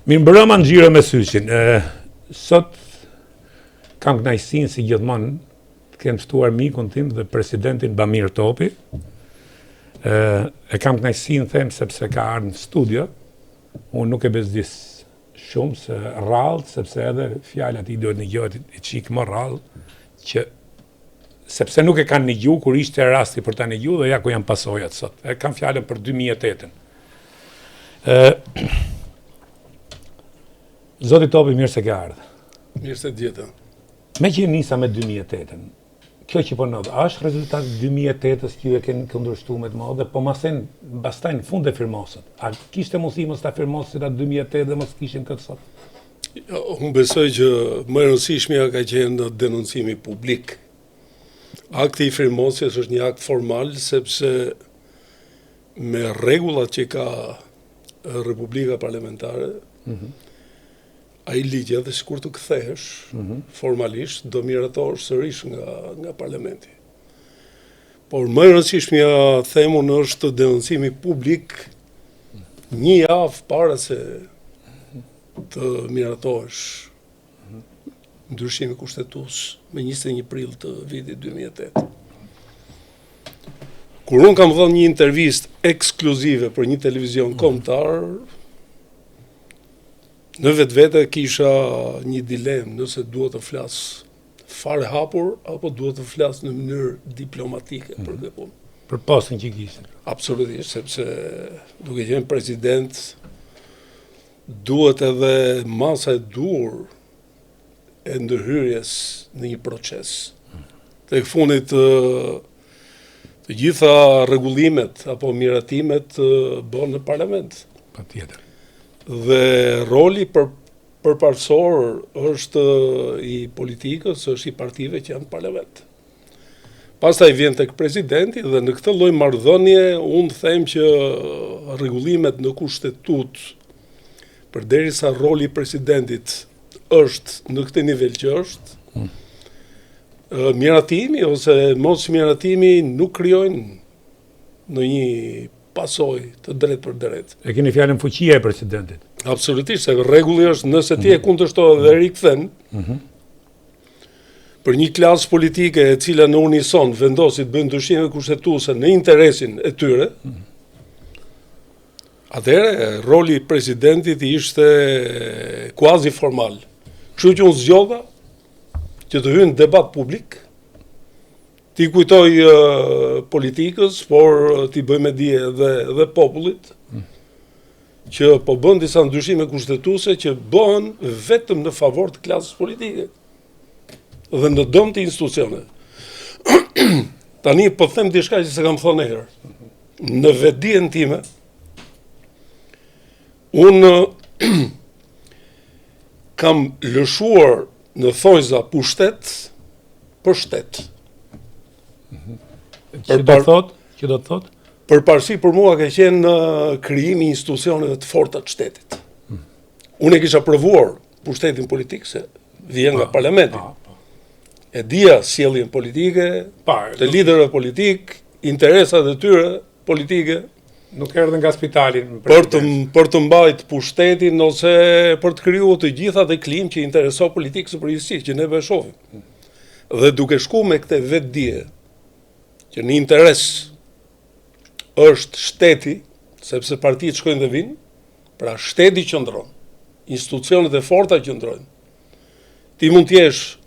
Mirë mbrëma në Xhiro me Syqin. Sot kam kënaqësinë si gjithmonë të kem ftuar mikun tim dhe presidentin Bamir Topi. E kam kënaqësinë them sepse ka ardhur në studio. Unë nuk e bezdis shumë se rrallë, sepse edhe fjalat i duhet negjohet i çik më rrallë, që sepse nuk e kanë negju kur ishte rasti për ta negju dhe ja ku janë pasojat sot. E kam fjalën për 2008-ën. Zoti Topi, mirë se ke ardhur. Mirë se djeta. Me që nisa me 2008-ën, kjo që po ndodh, a është rezultat 2008-ës që ju e keni kundërshtuar me të madhe, po masen pastaj në fund e firmosët. A kishte mundësi mos ta firmosit atë 2008 dhe mos kishin këtë sot? Unë besoj që më e rëndësishmja ka qenë denoncimi publik. Akti i firmosjes është një akt formal, sepse me rregullat që ka Republika Parlamentare, ai ligj edhe sikur të kthehesh formalisht do miratohesh sërish nga parlamenti. Por më e rëndësishmja themun është denoncimi publik një javë para se të miratohesh ndryshimi kushtetues me 21 prill të vitit 2008. Kur unë kam dhënë një intervistë ekskluzive për një televizion kombëtar, në vetvete kisha një dilemë nëse duhet të flas fare hapur apo duhet të flas në mënyrë diplomatike për këtë punë. Për postën që kishte. Absolutisht, sepse duke qenë president duhet edhe masa e dur e ndërhyrjes në një proces. Tek fundit të gjitha rregullimet apo miratimet bën në parlament. Patjetër. Dhe roli përparësor është i politikës, është i partive që janë në parlament. Pastaj vjen tek presidenti dhe në këtë lloj marrëdhënie unë them që rregullimet në kushtetut, përderisa roli i presidentit është në këtë nivel që është, miratimi ose mos miratimi nuk krijojnë në një pasoj të drejt për drejt. E keni fjalën fuqia e presidentit. Absolutisht, se rregulli është nëse ti e kundërshton dhe rikthen, për një klasë politike e cila në unison vendosi të bëjë ndryshime kushtetuese në interesin e tyre, atëherë roli i presidentit ishte kuazi formal. Kështu që unë zgjodha që të hyjë në debat publik, ti kujtoj politikës, por ti bëj me dije dhe popullit, që po bën disa ndryshime kushtetuese që bëhen vetëm në favor të klasës politike dhe në dëm të institucioneve. Tani po them diçka që s'e kam thënë herë. Në vetdijen time, unë kam lëshuar në thojza pushtet për shtet. Që do të thot? Përparësi për mua ka qenë krijimi i institucioneve të forta të shtetit. Unë e kisha provuar pushtetin politik se vjen nga parlamenti. E dija sjelljen politike, të liderëve politik, interesat e tyre politike. Nuk erdhën nga spitali. Për të mbajtur pushtetin ose për të krijuar të gjitha atë klim që intereson politikën së përgjithësisë, që ne e shohim. Dhe duke shkuar me këtë vetdije që në interes është shteti, sepse partitë shkojnë dhe vinë, pra shteti qëndron, institucionet e forta qëndrojnë. Ti mund t'jesh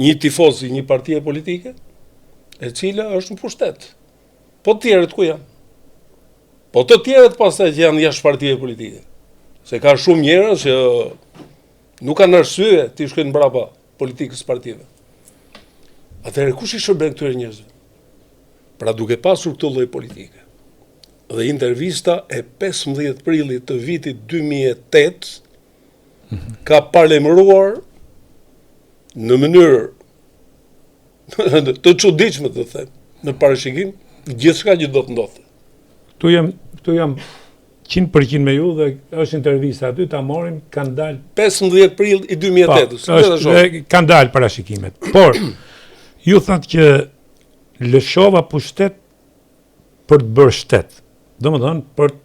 një tifoz i një partie politike, e cila është në pushtet. Po të tjerët ku janë? Po të tjerët pastaj që janë jashtë partie politike. Se ka shumë njerëz që nuk kanë arsye të shkojnë mbrapa politikës partive. Atëherë kush i shërben këtyre njerëzve? Pra duke pasur këtë lloj politike. Dhe intervista e 15 prillit të vitit 2008 ka parlemëruar në mënyrë të çuditshme të them, në parashikim gjithçka që do të ndodhte. Këtu jam 100% me ju dhe është intervista aty, ta morim, kanë dalë 15 prill i 2008-s. Kanë dalë parashikimet. Por ju thatë që lëshova pushtet për të bërë shtet. Domethënë për të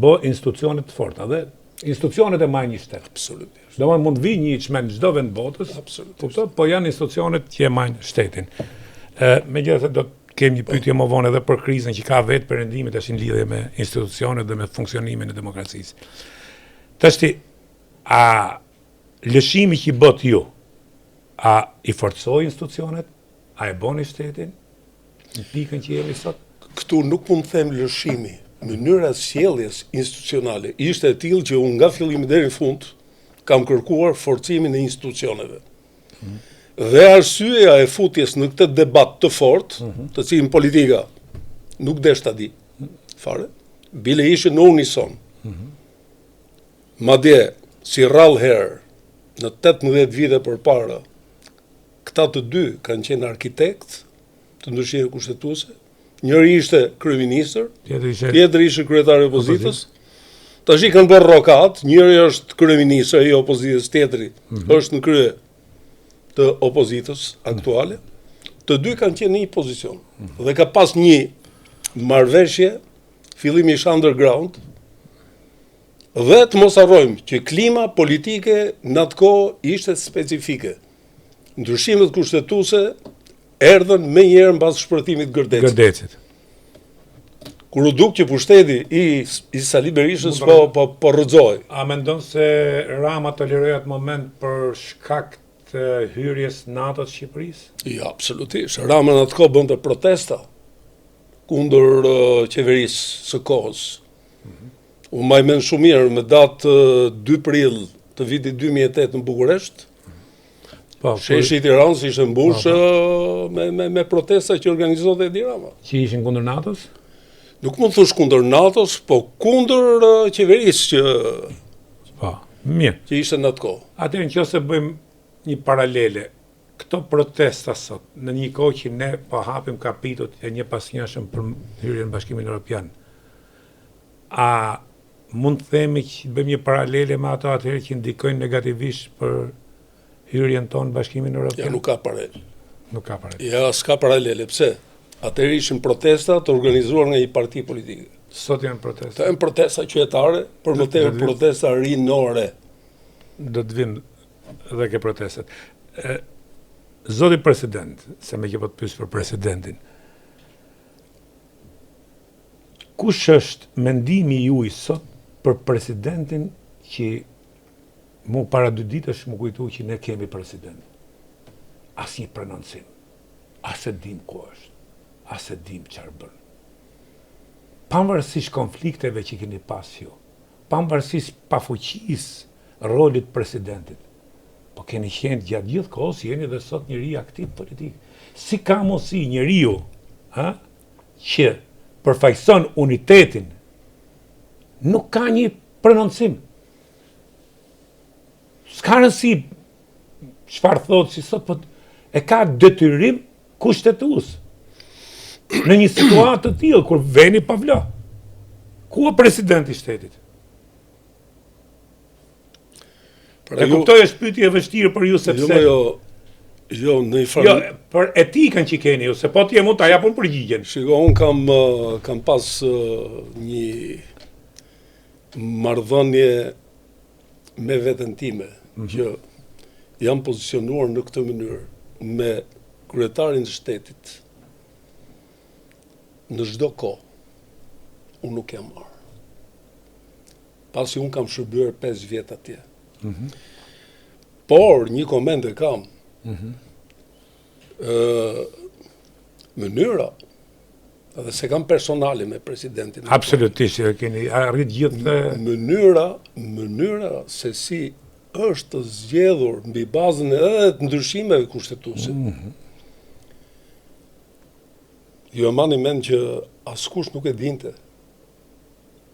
bë institucione të forta dhe Institucionet e majnë një shtet. Absolutisht. Do mund vi një çmen çdo vend botës, kupton, po janë institucionet që e majnë shtetin. Megjithatë do të kemi një pyetje më vonë edhe për krizën që ka vetë perëndimit tash në lidhje me institucionet dhe me funksionimin e demokracisë. Tashti, a lëshimi që bët ju, a i forcoi institucionet, a e boni shtetin, në pikën që jemi sot? Këtu nuk mund të them lëshimi. Mënyra sjelljes institucionale ishte e tillë që unë nga fillimi deri në fund kam kërkuar forcimin e institucioneve. Dhe arsyeja e futjes në këtë debat të fortë, të cilin politika nuk desh ta di fare, bile ishin në unison. Madje si rrallë herë në 18 vite përpara, këta të dy kanë qenë arkitekt të ndryshimeve kushtetuese. Njëri ishte kryeministër, tjetri ishte kryetari i opozitës. Tash i kanë bërë rokat, njëri është kryeministër i opozitës, tjetri është në krye të opozitës aktuale. Të dy kanë qenë në një pozicion. Dhe ka pas një marrëveshje, fillimi ishte underground. Dhe të mos harrojmë që klima politike në atë kohë ishte specifike. Ndryshimet kushtetuese erdhën me njëherë mbas shpërtimit Gërdecit. Kur u duk që pushteti i Sali Berishës po rrëzoi. A mendon se Rama toleroi atë moment për shkak të hyrjes NATO të Shqipërisë? Jo, absolutisht. Rama në atë kohë bënte protesta kundër qeverisë së kohës. Unë më mend shumë mirë me datë 2 prill të vitit 2008 në Bukuresht. Sheshi i Tiranës ishte mbush me protesta që organizonte Edi Rama. Që ishin kundër NATO-s? Nuk mund të thosh kundër NATO-s, po kundër qeverisë që ishte në atë kohë. Atëherë nëse bëjmë një paralele, këto protesta sot, në një kohë që ne po hapim kapitujt e një pasnjëshëm për hyrjen në Bashkimin Evropian, a mund të themi që bëjmë një paralele me ato atëherë që ndikojnë negativisht për hyrjen tonë në Bashkimin Evropian? Ja, nuk ka paralel. Nuk ka paralel. Ja, s'ka paralele. Pse? Atëherë ishin protesta të organizuar nga një parti politike. Sot janë protesta. Të janë protesta qytetare, për më tepër protesta rinore. Do të vinë dhe ke protestat. Zoti president, se me ke po të pyes për presidentin, kush është mendimi juaj sot për presidentin që mu para 2 ditësh më kujtu që ne kemi president? As një prononcim. As e dim ku është. As e dim çfarë bën. Pavarësisht konflikteve që keni pas ju, pavarësisht pafuqisë rolit presidentit, po keni qenë gjatë gjithë kohës, jeni dhe sot njëri aktiv politik. Si ka mosi njeriu, që përfaqëson unitetin, nuk ka një prononcim. S'ka rëndësi çfarë thotë si sot, po e ka detyrim kushtetues. Në një situatë të tillë kur veni pa vla. Ku është presidenti i shtetit? E kuptoj është pyetje e vështirë për ju sepse jo, në një farë. Jo, për etikën që keni ju, se po ti mund ta japun përgjigjen. Shiko, un kam pas një marrëdhënie me veten time që jam pozicionuar në këtë mënyrë me kryetarin e shtetit. Në çdo kohë unë nuk jam marrë. Pasi unë kam shërbyer 5 vjet atje. Por një koment e kam. Mënyra, edhe se kam personale me presidentin. Absolutisht, keni arrit gjithë mënyra se si është zgjedhur mbi bazën edhe të ndryshimeve kushtetuese. Ju e mani mend që askush nuk e dinte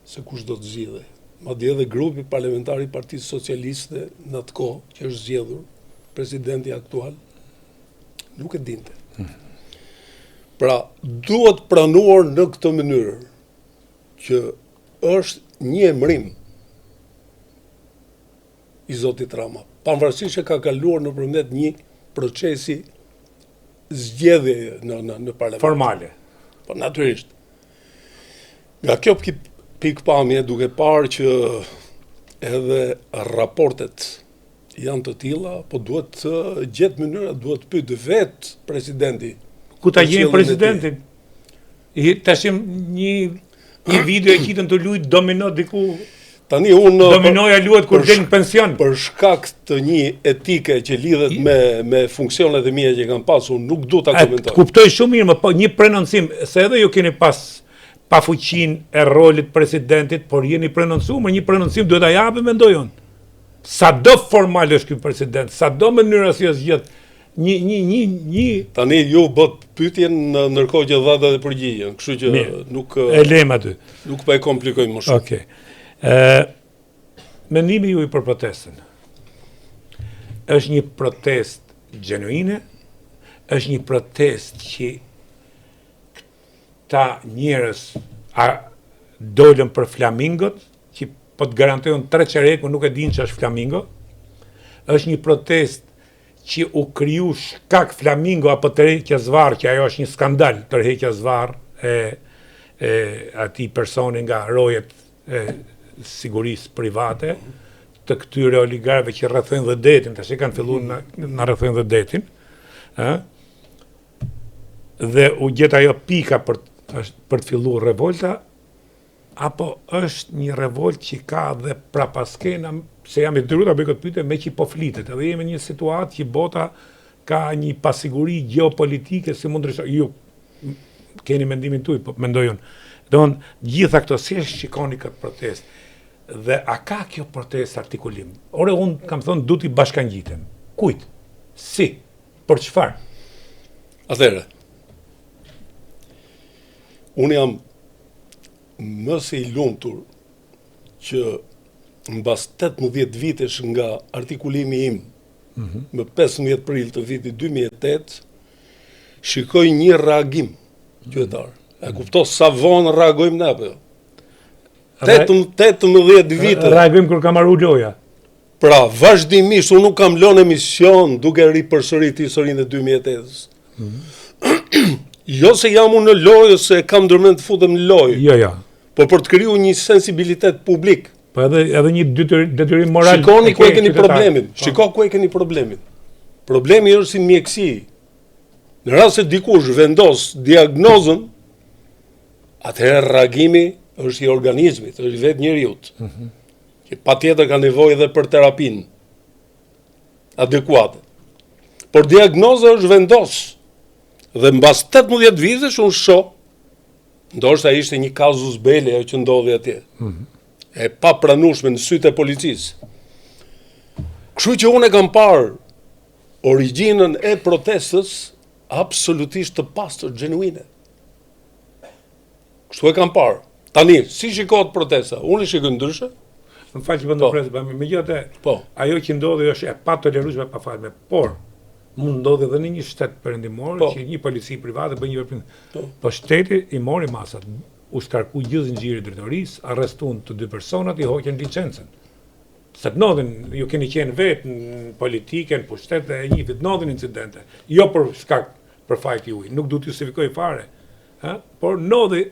se kush do të zgjidhej. Madje edhe grupi parlamentar i Partisë Socialiste në atë kohë, që është zgjedhur, presidenti aktual, nuk e dinte. Pra, duhet pranuar në këtë mënyrë që është një emrim i zotit Rama, pavarësisht që ka kaluar nëpërmjet një procesi zgjedhje në parlament. formale. Po natyrisht. Nga kjo pikpamje duke parë që edhe raportet janë të tilla, po duhet të gjetë mënyra, duhet të pyet vetë presidenti. Ku ta gjejmë presidentin? Tashim një video e kitën të luajt domino diku. Tani unë dominoja luhet kur del në pension. Për shkak të një etike që lidhet me funksionet e mia që kam pasur, nuk du ta komentoj. Kuptoj shumë mirë, po një prenoncim, se edhe ju keni pas pa fuqinë e rolit presidentit, por jeni prenoncuar, një prenoncim duhet ta japë, mendoj unë. Sado formal është ky president, sado mënyra si është gjithë. Një Tani ju bët pyetjen ndërkohë që dha dhe përgjigjen, kështu që nuk e lem aty. Nuk po e komplikojmë më shumë. Okej. Mendimi ju për protestën. Është një protest gjenuine, është një protest që ta njerëz dolën për flamingot, që po të garantojnë 3 çereku nuk e dinë që është flamingo. Është një protest që u kriju shkak flamingo apo tërheqja zvarr, që ajo është një skandal, tërheqja zvarr e atij personi nga rojet e sigurisë private, të këtyre oligarëve që rrethojnë dhe detin, tash kanë filluar na rrethojnë dhe detin, dhe u gjet ajo pika për të filluar revolta, apo është një revolt që ka dhe prapaskena, se jam i detyruar ta bëj këtë pyetje me që po flitet, edhe jemi në një situatë që bota ka një pasiguri gjeopolitike si mund ndryshoj. Ju keni mendimin tuaj, po mendoj unë. Don gjitha këto si shikoni këtë protestë? Dhe a ka kjo protestë artikulim? Ore unë kam thonë du t'i bashkangjitem. Kujt? Si? Për çfarë? Atëherë, unë jam më se i lumtur që mbas 18 vitesh nga artikulimi im, më 15 prill të vitit 2008, shikoj një reagim qytetar. E kupto sa vonë reagojmë ne apo jo? 18 vite. Reagojmë kur ka marrë loja. Pra, vazhdimisht, unë nuk kam lënë emision duke ripërsërit historinë e 2008-s. Jo se jam unë në lojë, se kam ndërmend të futem në lojë. Jo. Po për të kriju një sensibilitet publik. Po edhe një detyrim moral. Shikoni ku e keni problemin. Shiko ku e keni problemin. Problemi është si mjekësi. Në rast se dikush vendos diagnozën, atëherë reagimi është i organizmit, është i vetë njeriut, që patjetër ka nevojë edhe për terapinë adekuate. Por diagnoza është vendos, dhe mbas 18 vitesh unë shoh, ndoshta ishte një casus belli ajo që ndodhi atje, e pa pranueshme në sytë e policisë. Kështu që unë e kam parë origjinën e protestës absolutisht të pastër, genuine. Kështu e kam parë. Tani, si shikohet protesta? Unë i shikoj ndryshe? Më falë që po ndërpresë, megjithatë, ajo që ndodhi është e pa tolerueshme, pa falme, por mund ndodhi edhe në një shtet perëndimor që një polici private bën një veprim. Po shteti i mori masat, u shkarku gjithë zinxhiri drejtorisë, arrestuan të 2 personat, i hoqën licencën. Se të ndodhin, ju keni qenë vetë në politikën, në pushtet dhe e njëfit, ndodhin incidente. Jo për shkak për fajt juaj, nuk du të justifikoj fare, por ndodhi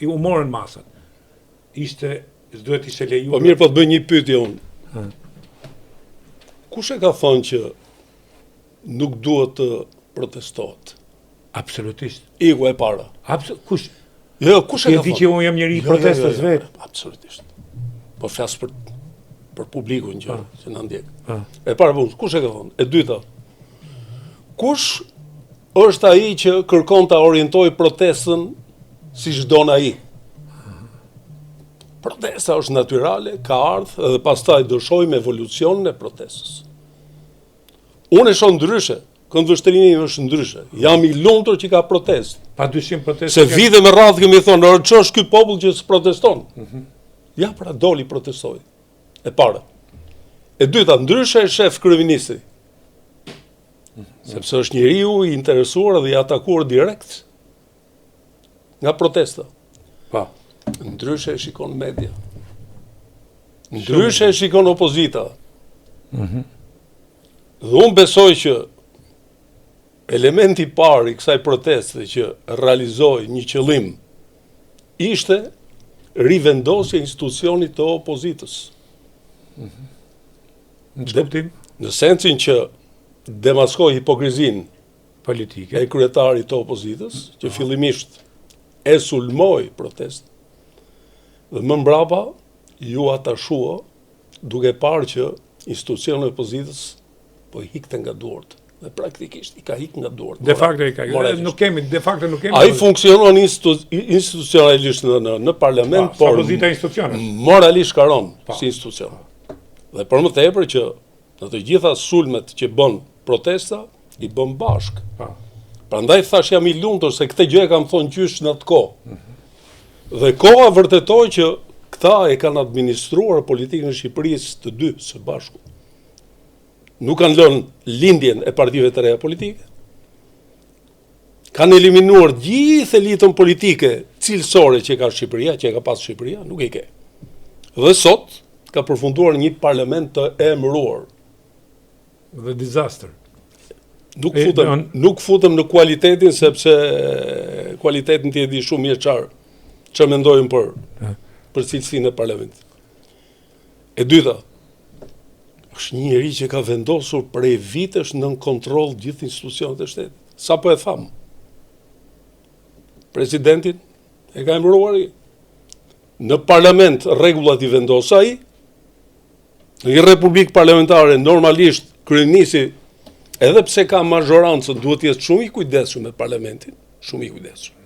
i u morën masat. S'duhet ishte lejuar. Po mirë, po të bëj një pyetje unë. Kush e ka thënë që nuk duhet të protestohet? Absolutisht. Iku e para. Kush? Jo, kush e ka thënë? Ti di që unë jam njeri i protestës vetë. Absolutisht. Po flas për publikun që na ndjek. E para kush e ka thënë? E dyta. Kush është ai që kërkon ta orientojë protestën siç don ai? Protesta është natyrale, ka ardhur dhe pastaj do shohim evolucionin e protestës. Unë e shoh ndryshe, këndvështrimi im është ndryshe. Jam i lumtur që ka protestë. Padyshim protestë. Se vite me radhë kemi thonë, ç'është ky popull që s'proteston? Ja, pra doli protestoi. E para. E dyta, ndryshe e shef kryeministri. Sepse është njeriu i interesuar dhe i atakuar direkt nga protesta. Pa. Ndryshe e shikon media. Ndryshe e shikon opozita. Dhe unë besoj që elementi i parë i kësaj proteste që realizoi një qëllim ishte rivendosja e institucionit të opozitës. Në çuptim Në sensin që demaskoj hipokrizin politike. e kryetarit të opozitës, që fillimisht e sulmoi protest, dhe më mbrapa ju atashua duke parë që institucionet e opozitës po i hikte nga duart. Dhe praktikisht i ka hik nga duart. De facto i ka. Nuk kemi. Ai funksionon institucionalisht në parlament, por opozita institucione. Moralisht karon si institucion. Dhe për më tepër që në të gjitha sulmet që bën protesta, i bën bashk. Prandaj thash jam i lumtur se këtë gjë e kam thonë gjysh në atë kohë. Dhe koha vërtetoi që këta e kanë administruar politikën e Shqipërisë të dy së bashku. Nuk kanë lënë lindjen e partive të reja politike. Kanë eliminuar gjithë elitën politike cilësore që ka Shqipëria, që ka pas Shqipëria, nuk e ke. Dhe sot ka përfunduar një parlament të emëruar. Dhe disaster. Nuk futem në kualitetin, sepse kualitetin ti e di shumë mirë çfarë mendojmë për cilësinë e parlamentit. E dyta, është një njeri që ka vendosur prej vitesh nën kontroll gjithë institucionet e shtetit. Sa po e tham? Presidentin e ka emëruar ai. Në parlament rregullat i vendos ai. Në një republikë parlamentare normalisht kryenisi, edhe pse ka mazhorancën, duhet të jetë shumë i kujdesshëm me parlamentin, shumë i kujdesshëm.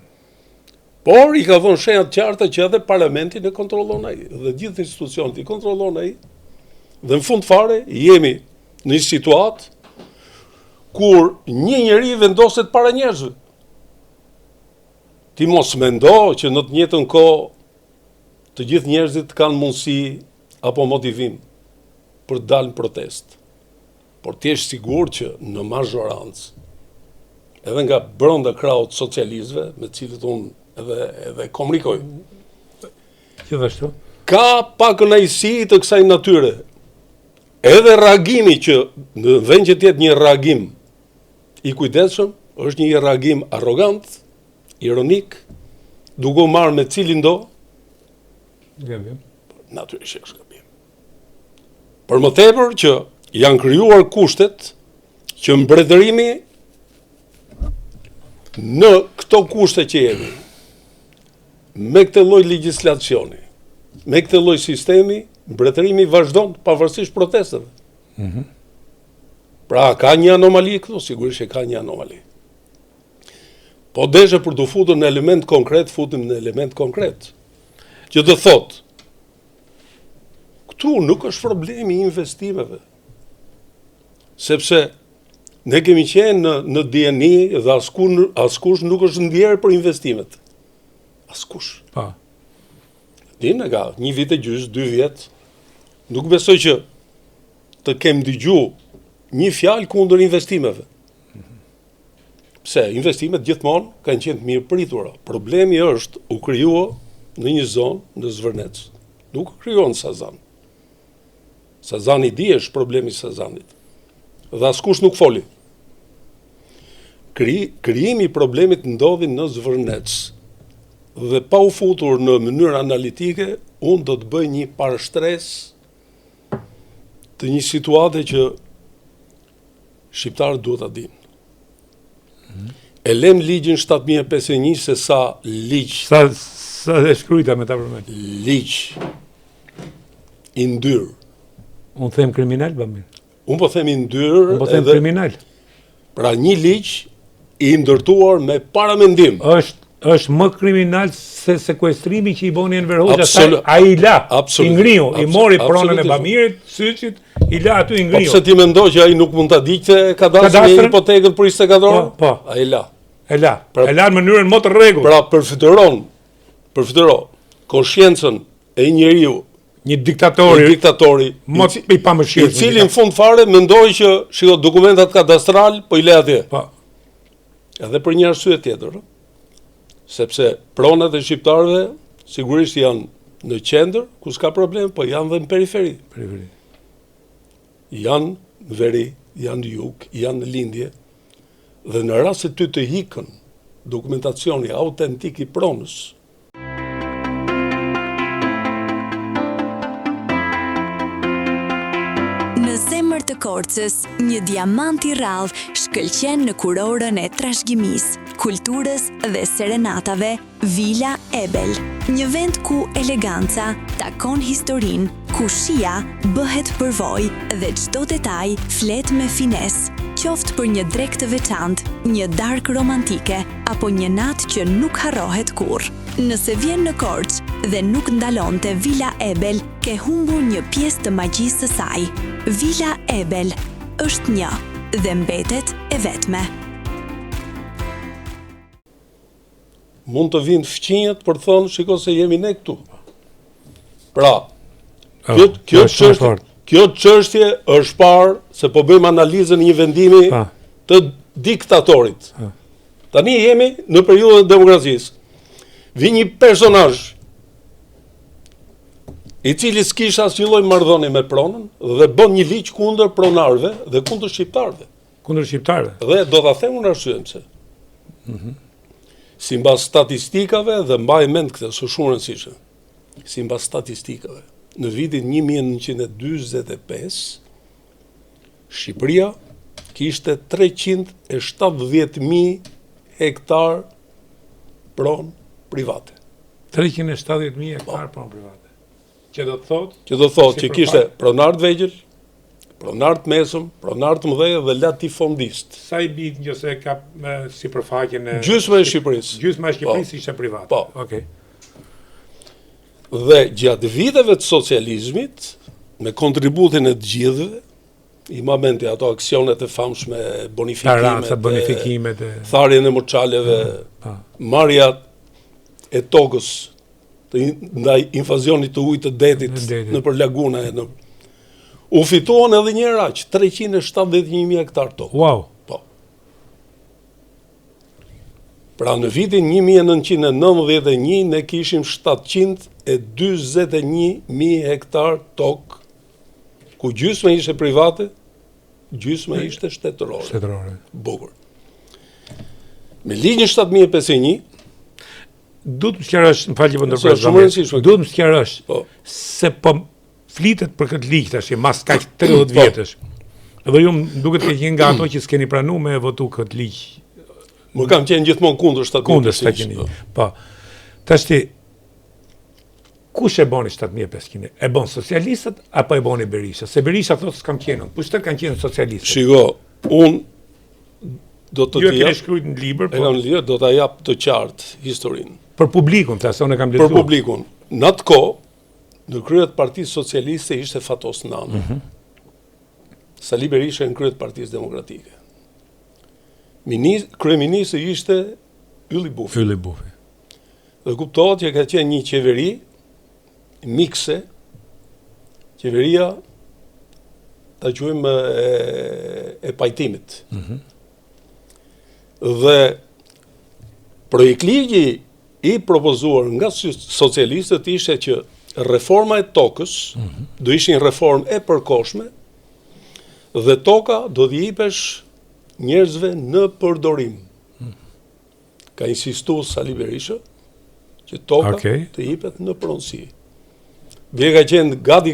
Por i ka dhënë shenjat qarta që edhe parlamentin e kontrollon ai, dhe gjithë institucionet i kontrollon ai. Dhe në fund fare jemi në një situatë kur një njeri vendoset para njerëzve. Ti mos mendo që në të njëjtën kohë të gjithë njerëzit kanë mundësi apo motivim për të dalë në protestë. Por ti je sigur që në mazhorancë, edhe nga brenda krahut socialistëve, me të cilët unë edhe komunikoj, gjithashtu ka pak kënaqësi të kësaj natyre. Edhe reagimi që në vend që të jetë një reagim i kujdesshëm, është një reagim arrogant, ironik, duke u marrë me cilin do, gabim. Natyrisht është gabim. Për më tepër që janë krijuar kushtet që mbretërimi në këto kushte që jemi, me këtë lloj legjislacioni, me këtë lloj sistemi, mbretërimi vazhdon pavarësisht protestave. Pra ka një anomali këtu, sigurisht që ka një anomali. Po deshe për të futur në element konkret, futim në element konkret. Që të thotë, këtu nuk është problemi i investimeve. Sepse ne kemi qenë në DNI dhe askush nuk është ndjerë për investimet. Askush. Pa. Dinë nga 1 vit e gjysmë, 2 vjet, nuk besoj që të kem dëgju një fjalë kundër investimeve. Pse investimet gjithmonë kanë qenë të mirë pritura. Problemi është u krijua në një zonë në Zvërnec. Nuk u krijuan në Sazan. Sazani dihesh problemi i Sazanit. Dhe askush nuk foli. Krijimi i problemit ndodhi në Zvërnec. Dhe pa u futur në mënyrë analitike, unë do të bëj një parashtres të një situate që shqiptarët duhet ta dinë. E lem ligjin 7051 se sa ligj. Sa dhe shkruajta me ta përmend. Ligj i ndyr. Unë them kriminal, bëmi. Unë po them i ndyr. Unë po them kriminal. Pra një ligj i ndërtuar me paramendim. Është më kriminal se sekuestrimi që i boni Enver Hoxha, ai la, i ngriu, i mori pronën e Bamirit, Syçit, i la aty i ngriu. Po pse ti mendon që ai nuk mund ta diqte kadastrin e hipotekën për 24 orë? Po. Ai la. E la në mënyrën më të rregullt. Pra përfituron konshiencën e një njeriu, një diktatori më i pamëshirshëm, i cili në fund fare mendoi që shiko dokumentat kadastral po i le atje. Po. Edhe për një arsye tjetër, sepse pronat e shqiptarëve sigurisht janë në qendër, ku s'ka problem, po janë dhe në periferi. Janë në veri, janë në jug, janë në lindje, dhe në rast se ty të hikën dokumentacioni autentik i pronës, Korçës, një diamant I rrallë shkëlqen në kurorën e trashëgimisë, kulturës dhe serenatave, Villa Ebel. Një vend ku eleganca takon historinë, ku shija bëhet përvojë dhe çdo detaj flet me finesë. Qoftë për një drekë të veçantë, një darkë romantike apo një natë që nuk harrohet kurrë. Nëse vjen në Korçë dhe nuk ndalon te Villa Ebel, ke humbur një pjesë të magjisë së saj. Villa Ebel është një dhe mbetet e vetme. Mund të vinë fqinjet për të thonë, shiko se jemi ne këtu. Pra, kjo çështje është parë se po bëjmë analizën një vendimi të diktatorit. Tani jemi në periudhën e demokracisë. Vi një personazh I cili s'kishte asnjë lloj marrëdhënie me pronën dhe bën një ligj kundër pronarëve dhe kundër shqiptarëve. Kundër shqiptarëve. Dhe do ta them unë arsyen pse. Simbas statistikave dhe mbaj mend këtë, është shumë rëndësishme. Simbas statistikave, në vitin 1945 Shqipëria kishte 370.000 hektar pronë private. 370.000 hektar pronë private. Që do të thotë që kishte pronar të vegjël, pronar të mesëm, pronar të mëdhenj dhe latifondist. Sa I bit nëse ka sipërfaqen e gjysma e Shqipërisë. Gjysma e Shqipërisë ishte private. Po. Okej. Dhe gjatë viteve të socializmit, me kontributin e të gjithëve, I momenti ato aksionet e famshme, bonifikimet, tharjen e moçaleve, marrja e tokës ndaj invazionit të ujit të detit nëpër laguna u fituan edhe një herë aq 371.000 hektar tokë. Wow. Po. Pra në vitin 1991 ne kishim 741.000 hektar tokë, ku gjysma ishte private, gjysma ishte shtetërore. Bukur. Me ligjin 7501 duhet më sqarosh, më fal që po ndërpres. Duhet më sqarosh se po flitet për këtë ligj tash, mas kaq 30 vjetësh. Edhe ju më duket që jeni nga ato që s'keni pranuar me votu këtë ligj. Më kam qenë gjithmonë kundër 7500. Po. Tash ti kush e boni 7500? E bon socialistët apo e boni Berisha? Se Berisha thotë s'kam qenë. Pushtet kanë qenë socialistët. Shiko, unë do të ju e keni shkruajtur në libër, po. Libër do ta jap të qartë historinë. Për publikun, thasë, unë e kam lexuar. Për publikun. Në atë kohë, në krye të Partisë Socialiste ishte Fatos Nana. Sali Berisha në krye të Partisë Demokratike. Kryeministri ishte Ylli Bufi. Dhe kuptohet që ka qenë një qeveri mikse, qeveria ta quajmë e pajtimit. Dhe projektligji I propozuar nga socialistët ishte që reforma e tokës do ishin reformë e përkohshme dhe toka do t'i jipesh njerëzve në përdorim. Ka insistuar Sali Berisha që toka të jipet në pronësi. Dhe ka qenë gati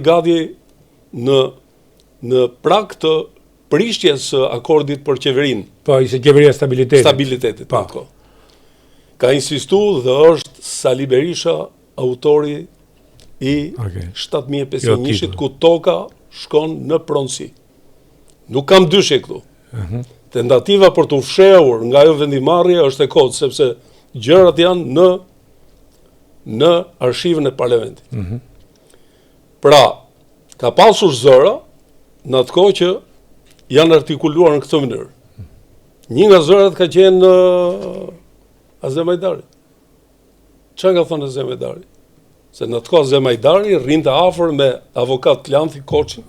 në prag të prishjes së akordit për qeverinë. Po, ishte qeveria stabilitetit. Stabilitetit, po. Ka insistuar dhe është Sali Berisha autori I 7500 ku toka shkon në pronësi. Nuk kam dyshje këtu. Tentativa për të fshehur nga ajo vendimarrje është e kotë, sepse gjërat janë në arshivën e parlamentit. Pra, ka pasur zëra në atë kohë që janë artikuluar në këtë mënyrë. Një nga zërat ka qenë Azem Hajdari. Çfarë ka thënë Azem Hajdari? Se në atë kohë Azem Hajdari rrinte afër me avokat Klanthi Koçin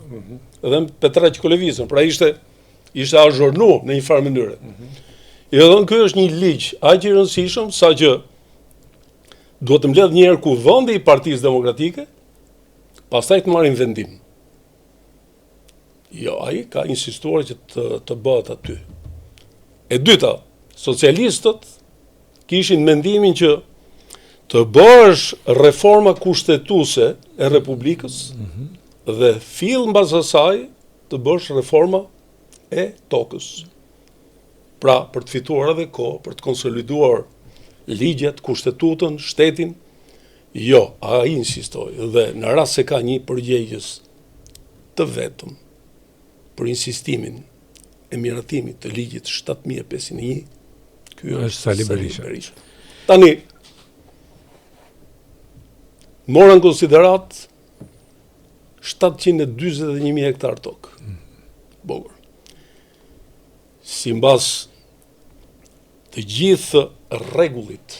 dhe Petraq Kolevizën. Pra ishte azhurnuar në një farë mënyre. I thënë ky është një ligj aq I rëndësishëm sa që duhet të mbledh një herë Kuvendi I Partisë Demokratike, pastaj të marrin vendim. Jo, ai ka insistuar që të bëhet aty. E dyta, socialistët kishin mendimin që të bësh reforma kushtetuese e Republikës dhe fill mbas asaj të bësh reforma e tokës. Pra, për të fituar edhe kohë, për të konsoliduar ligjet, kushtetutën, shtetin, jo, ai insistoi dhe në rast se ka një përgjegjës të vetëm për insistimin e miratimit të ligjit 7501, ky është Sali Berisha. Tani, mora në konsiderat 741.000 hektar tokë. Bogër. Simbas të gjithë rregullit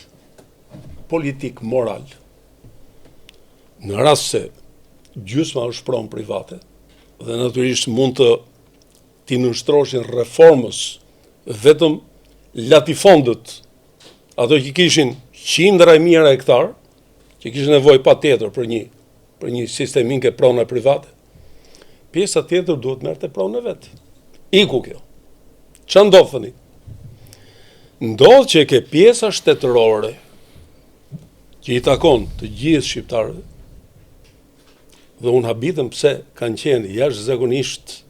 politik moral, në rast se gjysma është pronë private dhe natyrisht mund të t'i nënshtroshin reformës vetëm latifondët, ato që kishin qindra e mijëra hektar, që kishin nevojë patjetër për një sistemin ke prona private, pjesa tjetër duhet merrte pronë vet. Iku kjo. Ç'a ndodh tani? Ndodh që ke pjesa shtetërore që i takon të gjithë shqiptarëve, dhe unë habitëm pse kanë qenë jashtëzakonisht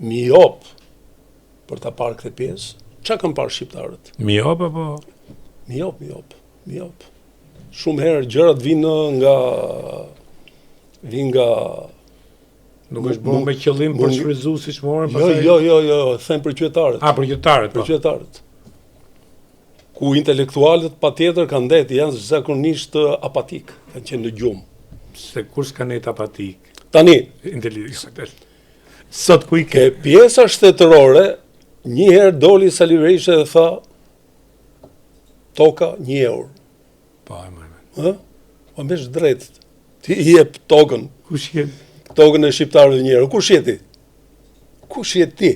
miop për ta parë këtë pjesë. Ç'a kanë parë shqiptarët? Miop apo? Miop. Shumë herë gjërat vinë nga Nuk është bërë me qëllim për shfrytëzues siç morën pastaj. Jo, them për qytetarët. Për qytetarët. Për qytetarët. Ku intelektualët patjetër kanë ndetë, janë zakonisht apatik, kanë qenë në gjumë. Se kur s'ka net apatik. Tani, sot ku i ke pjesa shtetërore, një herë doli Sali Berisha dhe tha toka 1 euro. Po, e Po mbesh drejt. Ti i jep tokën. Kush jeti? Tokën e shqiptarëve 1 euro. Kush jeti? Kush je ti?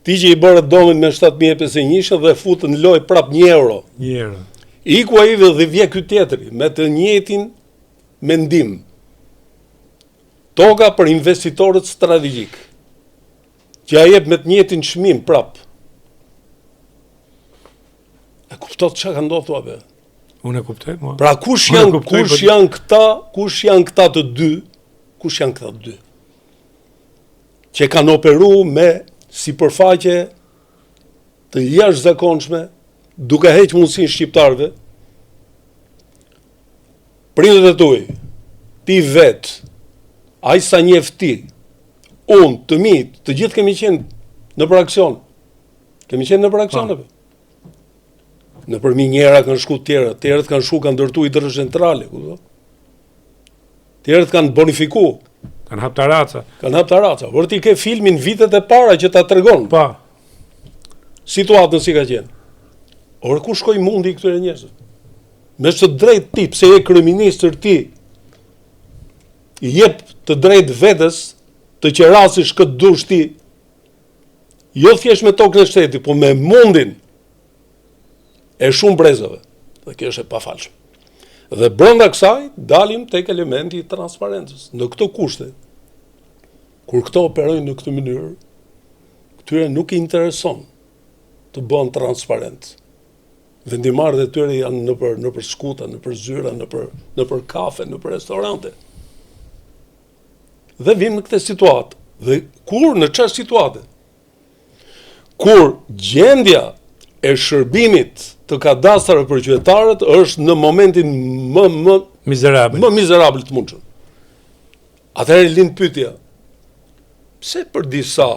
Ti që i bërë domin me 7.501 dhe futën në lojë prap 1 euro. 1 euro. Iku ai dhe vje ky tjetri me të njëjtin mendim. Toka për investitorët strategjik, që ja jep me të njëjtin çmim prap. E kuptot çka ka ndodhur atë? Unë e kuptoj, mua. Pra kush janë këta të dy? Kush janë këta të dy? Që kanë operu me sipërfaqe të jashtëzakonshme, duke heqë mundësinë shqiptarëve. Prindët e tuaj, ti vetë, ai sa njeh ti, unë, të mi, të gjithë kemi qenë në për aksion. Kemi qenë në për aksioneve. Në për minjera kanë shku tjerët kanë shku, kanë ndërtu hidrocentrale, tjerët kanë bonifiku. Kanë hap taraca. Por ti ke filmin vitet e para që ta tregon. Pa. Situatën si ka qenë. Orë ku shkoj mundi i këtyre njerëzve? Me të drejt ti, pse je kryeministër ti, i jep të drejt vetes të qerasish këtë dush ti, jo thjesht me tokën e shtetit, po me mundin e shumë brezave. Dhe kjo është e pafalshme. Dhe brenda kësaj dalim tek elementi i transparencës. Në këto kushte, kur këto operojnë në këtë mënyrë, këtyre nuk i intereson të bëhen transparent. Vendimarrët e tyre janë në për skuta, në për zyra, në për kafe, në për restorante. Dhe vim në këtë situatë. Dhe kur në çfarë situate? Kur gjendja e shërbimit të kadastrave për qytetarët është në momentin më mizerabël të mundshëm. Atëherë lind pyetja. Pse për disa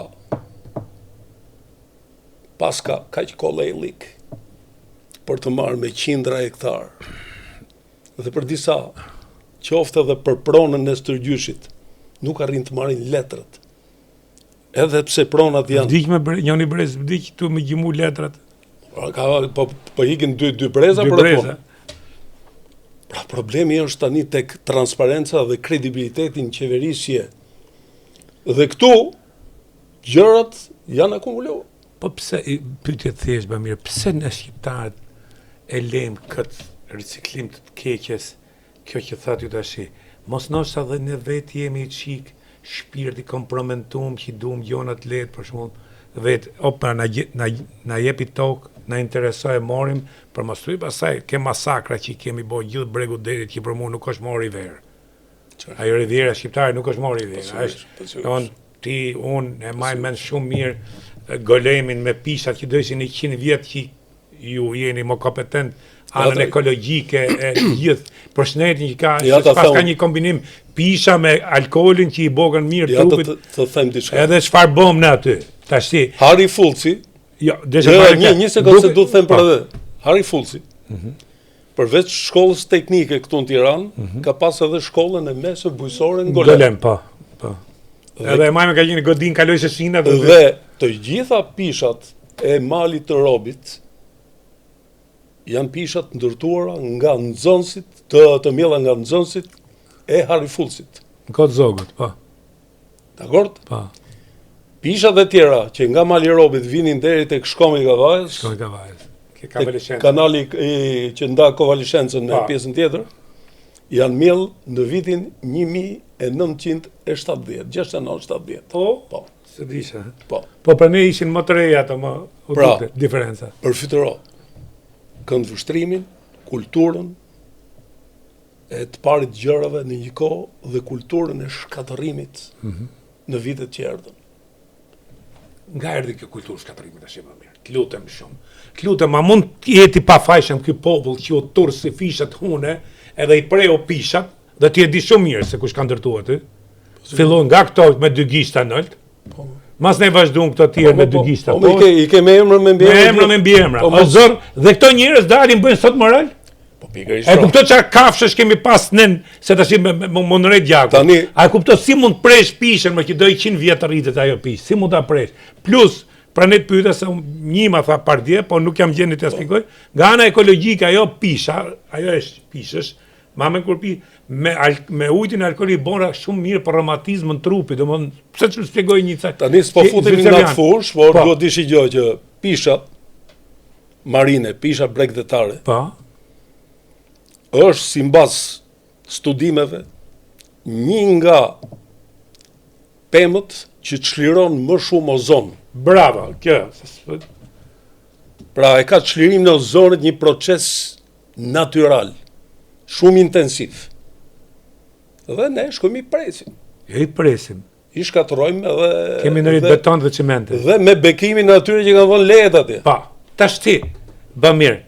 paska kaq kollëlik për të marrë me qindra hektar dhe për disa qoftë edhe për pronën e Stërgjyshit nuk arrin të marrin letrat. Edhe pse pronat janë vdiq me njëri brez, vdiq tu me gjimu letrat. Po ikin dy breza për punë. Pra problemi është tani tek transparenca dhe kredibilitetin qeverisje. Dhe këtu gjërat janë akumuluar. Po pse pyetje thjesht më mirë, pse ne shqiptarët e lejmë këtë riciklim të keqes, kjo që thatë ju tash. Mos ndoshta dhe ne vetë jemi çik shpirti kompromentum që duam gjona të lehtë për shembull vetë opera na jepi tokë, na interesoj e morim, për mos thuj pastaj ke masakra që kemi bërë gjithë bregu derit që për mua nuk është mori verë. Ajo riviera shqiptare nuk është mori verë. unë e maj men shumë mirë golemin me pishat që dojshin 100 vjetë që ju jeni më kompetent anën ekologjike e gjithë përshëndetin që ka, pas ka një kombinim pisha me alkoolin që i bogën mirë trupit. Të them diçka. Edhe çfarë bëm ne aty? Tashi Harry Fulci. Jo, një sekondë se du të them për edhe. Harry Fulci. Përveç shkollës teknike këtu në Tiranë, ka pas edhe shkollën e mesme bujësore në Golem. Golem, po. Edhe e majme ka një godin kaloj se shina dhe të gjitha pishat e malit të robit janë pishat ndërtuara nga nxënësit, të mjella nga nxënësit e Harry Fulcit. Në kodë zogut, po. Dakord? Po. Pishat e tjera që nga mali robit vinin deri tek Shkomi i Kavajës. Shkomi i Kavajës. Kanali që nda Kovaleshencën me pjesën tjetër, janë mjell në vitin 1970, 69-70. Po, se disha. Po. Po për ne ishin më të reja ato më udhëte, diferenca. Përfitoro këndvështrimin, kulturën e të parit gjërave në një kohë dhe kulturën e shkatërimit në vitet që erdhën. Nga erdhi kjo kulturë shkatërimit tash më mirë. Të lutem shumë. Të lutem, a mund të jeti pa fajshëm ky popull që u turr si fishat hune, edhe i preu pishat, dhe ti e di shumë mirë se kush ka ndërtuar aty. Fillon nga këto me 2 gishta nëlt. Mas ne vazhdojmë këto tjerë me 2 gishta. I ke me emra me mbiemra. Me emra me mbiemra. O zor, dhe këto njerëz dalin bëjnë sot moral? Po pikërisht. E kuptoj çfarë kafshësh kemi pas nën se tash më nret gjaku. A e kuptoj si mund presh pishën me që do 100 vjet të rritet ajo pishë? Si mund ta presh? Plus pra ne të pyeta se një ma tha pardje, po nuk jam gjendje t'ja shpjegoj. Nga ana ekologjike ajo pisha, ajo është pishësh, me kur pi me ujin e alkoolit bona shumë mirë për reumatizmin trupit, domethënë pse të shpjegoj një cak. Tani s'po futemi në atë fushë, por do të dish gjë që pishat marine, pisha bregdetare. Po. Është simbas studimeve një nga pemët që çliron më shumë ozon. Bravo, kjo. Pra e ka çlirim në ozonit një proces natyral, shumë intensiv. Dhe ne shkojmë i presim. I presim. I shkatërrojmë edhe... Kemi ndërit beton dhe cimente. Dhe me bekimin në atyre që kanë dhënë lejet atje. Pa, tash ti, bë mirë,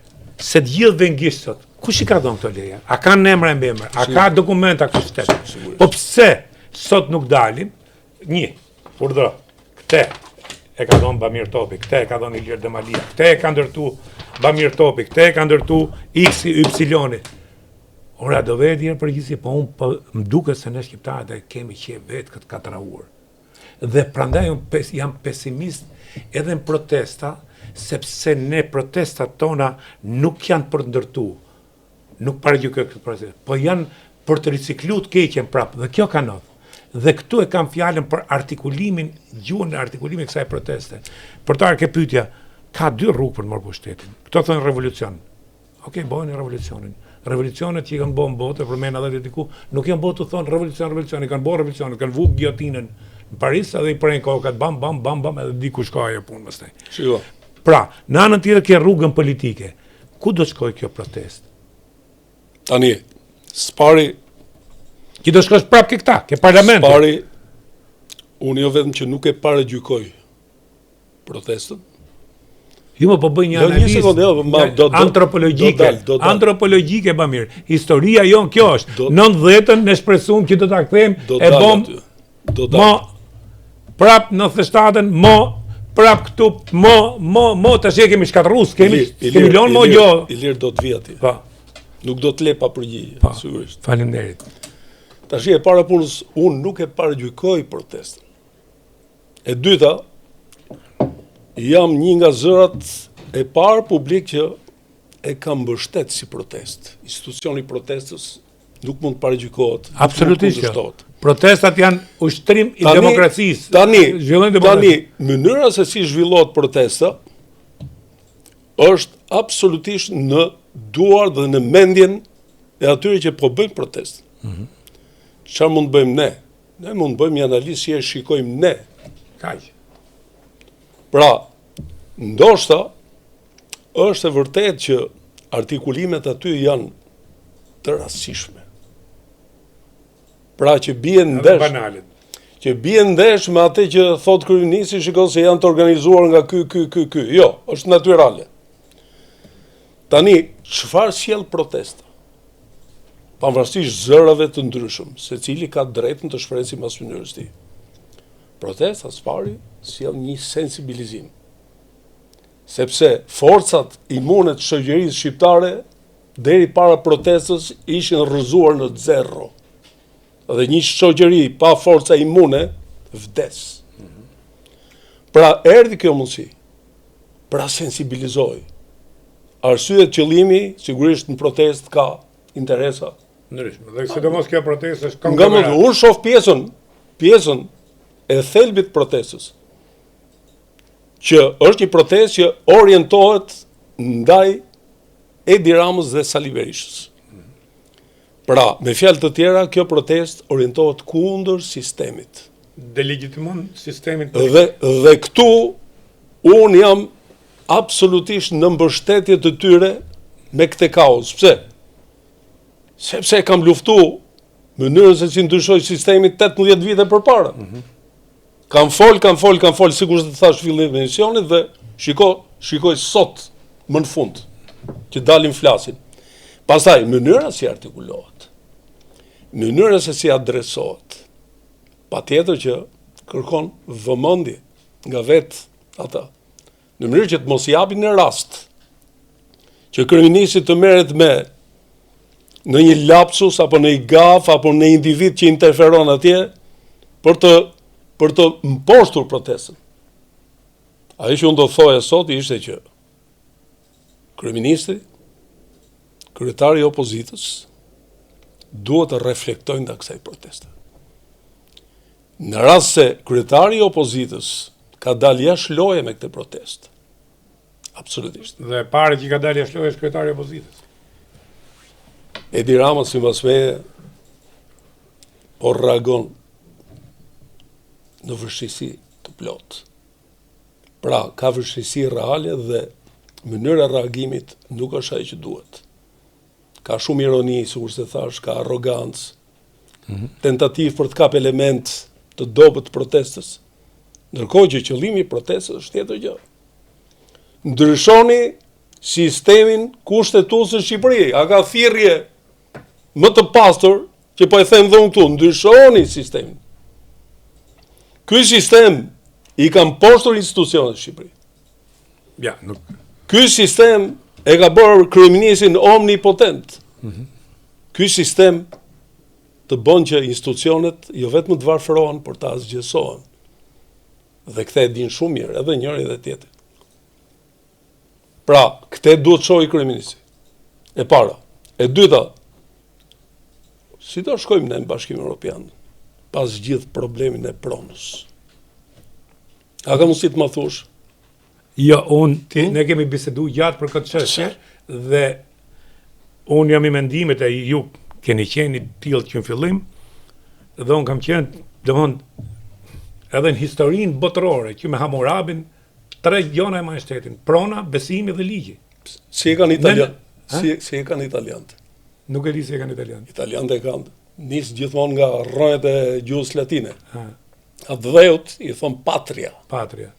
se të gjithë vengjistët, kush i ka dhënë këto leja? A kanë emra e mbemër? A ka dokumenta kështu shtetë? Po pse sot nuk dalim? Urdhro, këte e ka dhënë Bamir Topi, këte e ka dhënë Ilir Demalia, këte e ka ndërtu Bamir Topi, këte e ka ndërtu X, Y. Ora, do vetë dirë përgjithësi, po unë më duket se ne shqiptarët e kemi që vetë këtë katrahur. Dhe prandaj jam pesimist edhe në protesta, sepse ne protestat tona nuk janë për të ndërtu, nuk paragjykoj këtë proces, po janë për të ricikluar të keqen prapë, dhe kjo ka ndodhur. Dhe këtu e kam fjalën për artikulimin, gjuhën e artikulimit kësaj proteste. Për të arke pyetja, ka 2 rrugë për të marrë pushtetin. Këto thonë revolucion. Okej, bojnë revolucionin. Revolucionet që i kanë bërë në botë, përmena dhe diku, nuk janë bërë të thonë revolucion, i kanë bërë revolucion, kanë vu giotinën në Paris, edhe i prejnë kokat, bam, edhe diku shkoj ajo punë mëstaj. Pra, në anën tjetër ke rrugën politike. Ku do shkoj kjo protest? Tani, spari... Ki do shkosh prap ke këta, ke parlamentin? Spari, unë jo vetëm që nuk e paragjykoj protestën. Ju më po bëj një analizë antropologjike ba mirë. Historia jonë kjo është. 90-ën ne shpresum që do ta kthejmë e bom prap 97-ën, prap këtu, tash e kemi shkatërruar, kemi lënë mo jo. Ilir do të vi atje. Po. Nuk do të le pa përgjigje, sigurisht. Faleminderit. Tash e para punës, unë nuk e paragjykoj protestën. E dyta, jam një nga zërat e parë publik që e kam mbështet si protest. Institucioni protestës nuk mund të paragjykohet. Absolutisht. Protestat janë ushtrim i demokracisë. Tani, mënyra se si zhvillohet protesta është absolutisht në duar dhe në mendjen e atyre që po bëjnë protest. Çfarë mund të bëjmë ne? Ne mund të bëjmë një analizë si e shikojmë ne. Kaq. Pra, ndoshta është e vërtet që artikulimet aty janë të rastësishme. Pra që bien ndesh. që bie ndesh me atë që thot kryeministri, shikon se janë të organizuar nga ky. Jo, është natyrale. Tani, çfarë sjell protesta? Pavarësisht zërave të ndryshëm, secili ka drejtën të shprehë sipas mënyrës tij. Protesta së pari sjell një sensibilizim. Sepse forcat imune të shoqërisë shqiptare deri para protestës ishin rrëzuar në zero. Dhe një shoqëri pa forca imune vdes. Pra erdhi kjo mundësi. Pra sensibilizoi. Arsye të qëllimi sigurisht në protestë ka interesa ndryshme. Dhe sidomos kjo protestë është konglomerat. Unë shoh pjesën e thelbit të protestës, që është një protestë që orientohet ndaj Edi Ramës dhe Sali Berishës. Pra, me fjalë të tjera, kjo protestë orientohet kundër sistemit. Delegitimon sistemin. Dhe këtu unë jam absolutisht në mbështetje të tyre me këtë kaos. Pse? Sepse kam luftu mënyrën se si ndryshoi sistemi 18 vite përpara. Kam fol, sikur të thash fillim të emisionit dhe shikoj sot më në fund që dalin flasin. Pastaj mënyra si artikulohet, mënyra se si adresohet, patjetër që kërkon vëmendje nga vetë ata, në mënyrë që të mos japin në rast që kryeministri të merret me në një lapsus apo në një gaf apo në individ që interferon atje për të mposhtur protestën. Ajo që unë do thoja sot ishte që kryeministri, kryetari i opozitës duhet të reflektojnë nga kësaj proteste. Në rast se kryetari i opozitës ka dalë jashtë loje me këtë protestë, absolutisht. Dhe pare që ka dalë jashtë loje është kryetari i opozitës. Edi Rama, sipas meje, reagon në vështirësi të plotë. Pra, ka vështirësi reale dhe mënyra e reagimit nuk është ajo që duhet. Ka shumë ironi, sikur se thash, ka arrogancë, tentativë për të kap element të dobët të protestës. Ndërkohë që qëllimi i protestës është tjetër gjë. Ndryshoni sistemin kushtetues në Shqipëri. A ka thirrje më të pastër që po e them dhe unë këtu, ndryshoni sistemin. Ky sistem i ka mposhtur institucionet në Shqipëri. Ja, nuk. Ky sistem e ka bërë kryeministin omnipotent. Ky sistem të bën që institucionet jo vetëm të varfërohen, por të asgjësohen. Dhe këtë e din shumë mirë, edhe njëri dhe tjetri. Pra, këtë duhet shohë i kryeministri. E para. E dyta, si do shkojmë ne në Bashkimin Evropian pas gjithë problemin e pronës? A ka mundësi të më thush? Jo, ne kemi bisedu gjatë për këtë çështje dhe unë jam i mendimit e ju keni qenë tillë që në fillim dhe unë kam qenë, domthonë, edhe në historinë botërore që me Hammurabin 3 gjona e majestetin, prona, besimi dhe ligji. Si e kanë italian? Si e kanë italianët? Nuk e di si e kanë italianët. Italianët e kanë nisë gjithmonë nga rrënjët e gjuhës latine. Atë dheut i thon patria. Patria.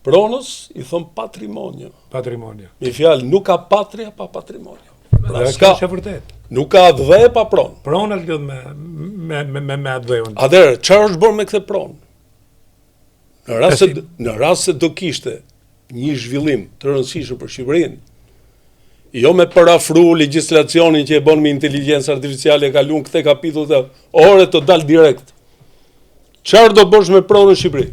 Pronës i thon patrimonio. Patrimonio. Me fjalë, nuk ka patria pa patrimonio. Pra, s'ka është vërtet. Nuk ka dhe pa pronë. Prona lidh me atë dheun. Atëherë, çfarë është bërë me këtë pronë? Në rast se do kishte një zhvillim të rëndësishëm për Shqipërinë, jo me parafru legjislacionin që e bën me inteligjencë artificiale, e kalon këtë kapitull të ore të dal direkt. Çfarë do bësh me pronën në Shqipëri?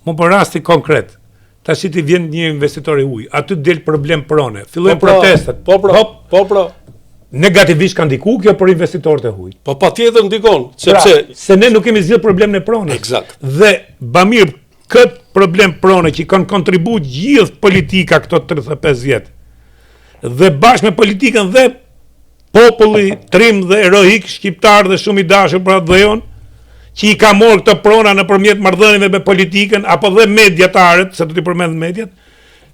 Mo për rasti konkret. Tash ti vjen një investitor i ujë, aty del problem prone. Fillojnë protestat. Po pra. Negativisht ka ndiku kjo për investitorët e ujit. Po patjetër ndikon, sepse se ne nuk kemi zgjidhur problemin e pronës. Eksakt. Dhe bamir këtë problem prone që kanë kontribu gjithë politika këto 35 vjet. Dhe bashkë me politikën dhe populli trim dhe heroik shqiptar dhe shumë i dashur për atë dheun, që i ka morë këtë prona nëpërmjet marrëdhënieve me politikën apo dhe mediatarët, se do t'i përmend mediat,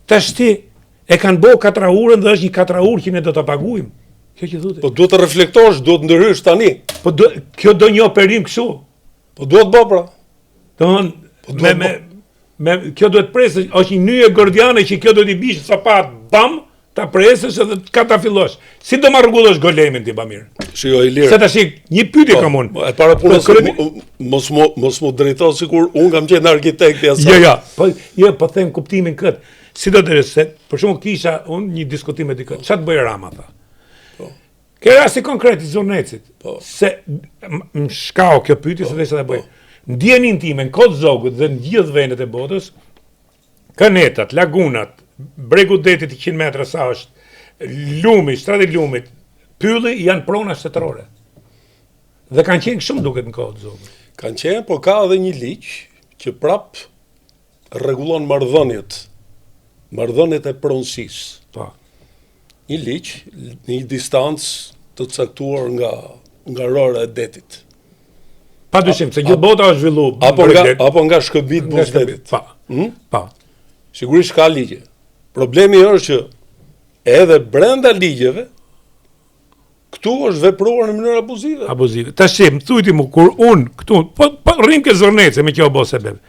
tash ti e kanë bërë katrahurën dhe është një katrahurë që ne do ta paguajmë. Kjo që thotë. Po duhet të reflektosh, duhet ndërhysh tani. Po kjo do një operim kështu. Po duhet bë pra. Kjo duhet presë, është një nyje gordiane që kjo duhet i bish sapat bam, ta presësh edhe ka ta fillosh. Si do ma rregullosh golemin ti Bamir? Shiko i lirë. Se tash një pyetje kam unë. E para punës mos mu drejto sikur unë kam qenë arkitekti asaj. Po them kuptimin kët. Si do të se për shembull kisha unë një diskutim me dikë. Ç'a të bëj Rama tha? Ke rasti konkret i Zornecit. Se më shkau kjo pyetje se desha ta bëj. Ndjenin time në Kod Zogut dhe në gjithë vendet e botës, kanetat, lagunat, bregu detit 100 metra sa është, lumi, strati lumit, pylli janë prona shtetërore. Dhe kanë qenë shumë duket në Kod Zogut. Kanë qenë, por ka edhe një ligj që prap rregullon marrëdhëniet e pronësisë. Po. Një ligj, një distancë të caktuar nga rora e detit. Pa dyshim, se gjithë bota është zhvillu. Apo nga shkëmbit buzdetit. Pa. Sigurisht ka ligje. Problemi është që edhe brenda ligjeve, këtu është vepruar në mënyrë abuzive. Abuzive. Tash më thujti mu, kur unë këtu, po rrim ke Zornece me kjo bo sebeb.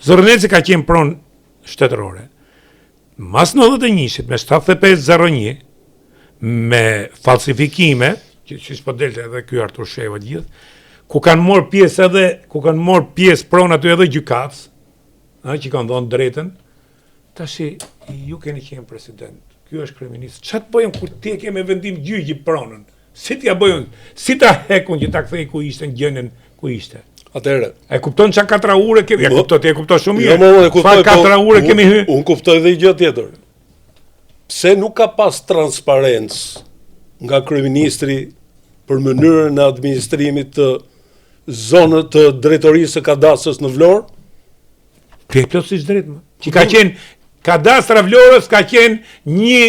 Zornece ka qenë pronë shtetërore. Mas 91-shit, me 7501, me falsifikime, që s'po delte edhe ky Artur Sheva gjithë, ku kanë marrë pjesë pronë aty edhe gjykatës, që kanë dhënë drejtën, tash ju keni qenë president, ky është kryeminist, ç'a të bëjmë kur ti ke me vendim gjyqi pronën? Si t'ja bëjmë? Si ta hekun që ta kthej ku ishte në gjendjen ku ishte? Atëherë, e kupton çka 4 ure kemi? E kupton shumë mirë. Jo, Çfarë 4 ure kemi hyrë? Unë kuptoj edhe gjë tjetër. Pse nuk ka pas transparencë nga kryeministri për mënyrën e administrimit të zonët të drejtorisë së kadastrës në Vlorë? Plotësisht drejt më. Që ka qenë kadastra Vlorës ka qenë një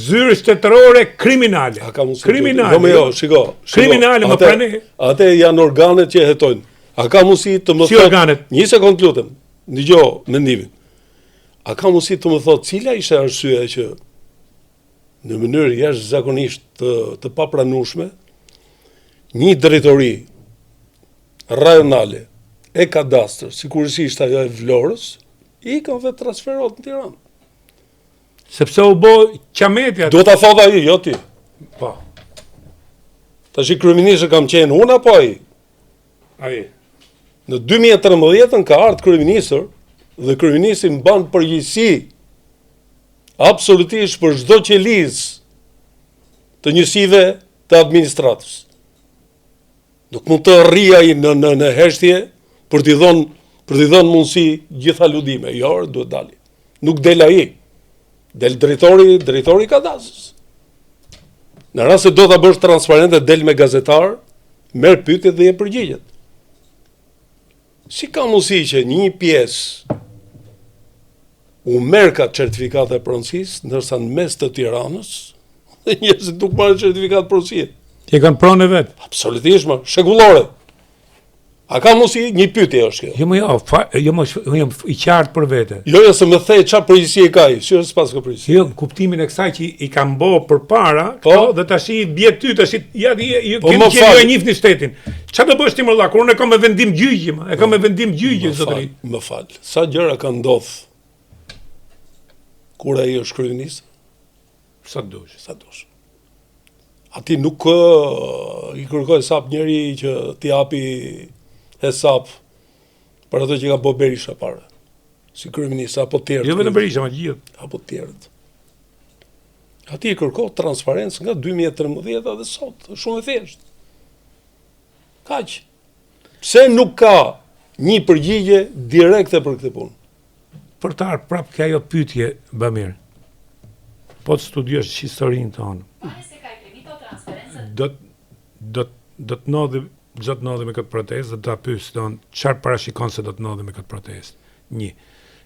zyrë shtetërore kriminale. Kriminale. Jo, shiko. Kriminale më pranë. Atë janë organet që hetojnë. A ka mundësi të më thotë? Një sekond lutem. Dëgjoj mendimin. A ka mundësi të më thotë cila ishte arsyeja që në mënyrë jashtëzakonisht të papranueshme një drejtori rajonale e kadastrës, sigurisht ajo e Vlorës, i kanë vetë transferohet në Tiranë. Sepse u bë qametja. Do ta thotë ai, jo ti. Po. Tash kryeministri kam qenë unë apo ai? Ai. Në 2013 ka ardhur kryeministër dhe kryeministri mban përgjegjësi absolutisht për çdo qelizë të njësive të administratës. Nuk mund të rrijë ai në heshtje për t'i dhënë mundësi gjitha ludime. Jo, duhet dali. Nuk del ai. Del drejtori kadastrës. Në rast se do ta bësh transparente, del me gazetar, merr pyetje dhe jep përgjigjet. Si ka mundësi që një pjesë u merr ka certifikate e pronësisë, ndërsa në mes të Tiranës njerëzit nuk marrin certifikat pronësie. Ti kanë pronë vet. Absolutisht, shekullore. A ka mundësi një pyetje është kjo? Jo, jam i qartë për vete. Jo, se më the çfarë përgjegjësi e ka ai, si është pas ka përgjegjësi. Jo, kuptimin e kësaj që i kanë bë përpara, dhe tash i bie ty, tash ja kemi qenë e njihni shtetin. Çfarë do bësh ti më valla, kur unë kam me vendim gjyqi, e kam me vendim gjyqi zotëri. Më fal. Sa gjëra kanë ndodhur kur ai është kryeminist? Sa dush. Ati nuk i kërkoj sap njëri që t'i japi hesap për ato që ka bë Berisha para. Si kryeminist apo tjerët. Jo vetëm Berisha, ma gjithë. Apo tjerët. Ati i kërkoj transparencë nga 2013 dhe sot. Shumë e thjeshtë. Kaq. Pse nuk ka një përgjigje direkte për këtë punë? Për të ardhur prapë ka ajo pyetje, Bamir. Po të studiosh historinë tonë. Do të ndodhi me këtë protestë, do ta pyes don çfarë parashikon se do të ndodhi me këtë protestë. 1.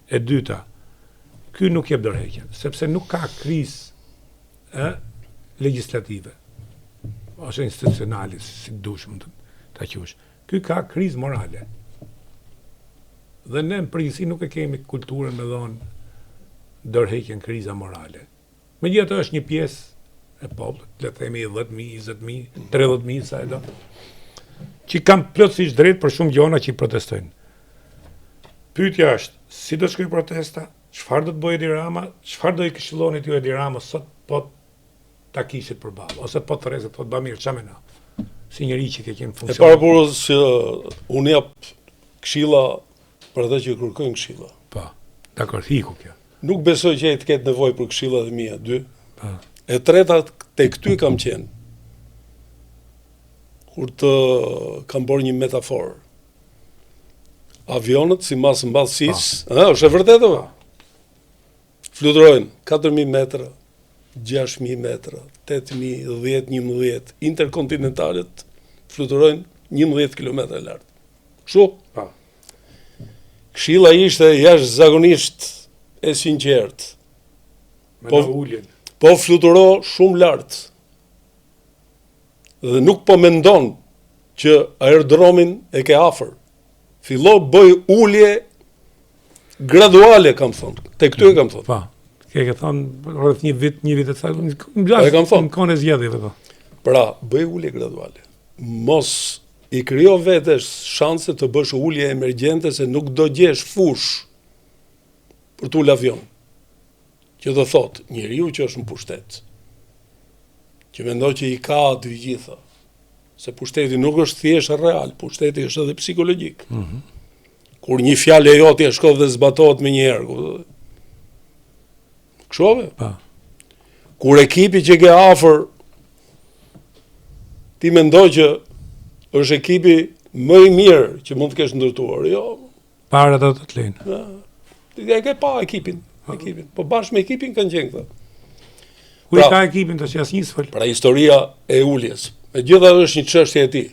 E dyta, ky nuk jep dorëheqjen, sepse nuk ka krizë legjislative ose institucionale, si dush mund ta quash. Ky ka krizë morale. Dhe ne në përgjithësi nuk e kemi kulturën me dhon dorëheqjen kriza morale. Megjithatë është një pjesë e popullit, le të themi 10.000, 20.000, 30.000 sa e do. që kanë plotësisht drejt për shumë gjona që i protestojnë. Pyetja është, si do shkoj protesta, çfarë do të bëjë Edi Rama, çfarë do i këshilloni ti Edi Rama sot po ta kishit përballë, ose po të rrezet thotë Bamir çamë na. Si njëri që ke qenë E funksion. para burës që unë jap këshilla për ata që kërkojnë këshilla. Po. Dakor, hiku kjo. Nuk besoj që ai të ketë nevojë për këshillat e mia, 2. Po. E treta tek ty kam qenë. Kur të kam bërë një metaforë. Avionët si masë mballësisë, është e vërtetë apo? Fluturojnë 4000 metra, 6000 metra, 8000, 10, 11, interkontinentalet fluturojnë 11 kilometra lart. Kështu? Po. Këshilla ishte jashtëzakonisht e sinqertë. Me Po- na uljen. Po fluturo shumë lart. Dhe nuk po mendon që aerodromin e ke afër. Fillo bëj ulje graduale, kam thonë. Tek ty e kam thonë. Po. Ke thonë rreth një vit e saktë. E kam thonë. Në kohën e zgjedhjeve po. Pra, bëj ulje graduale. Mos i krijo vetes shanse të bësh ulje emergjente se nuk do gjesh fush për të ulë avion. Që do thotë, njeriu që është në pushtet, që mendoj që i ka dy gjitha, se pushteti nuk është thjesht real, pushteti është edhe psikologjik. Kur një fjalë e jote e shkon dhe zbatohet me një herë. Këshove? Po. Kur ekipi që ke afër, ti mendoj që është ekipi më i mirë që mund të kesh ndërtuar. Jo, Para do të lejnë. ti e ke pa ekipin. Po bashkë me ekipin kanë qenë këta. Ku i Pra- ka ekipin tash asnjë s'fol. Pra historia e uljes. Megjithatë është një çështje e tij.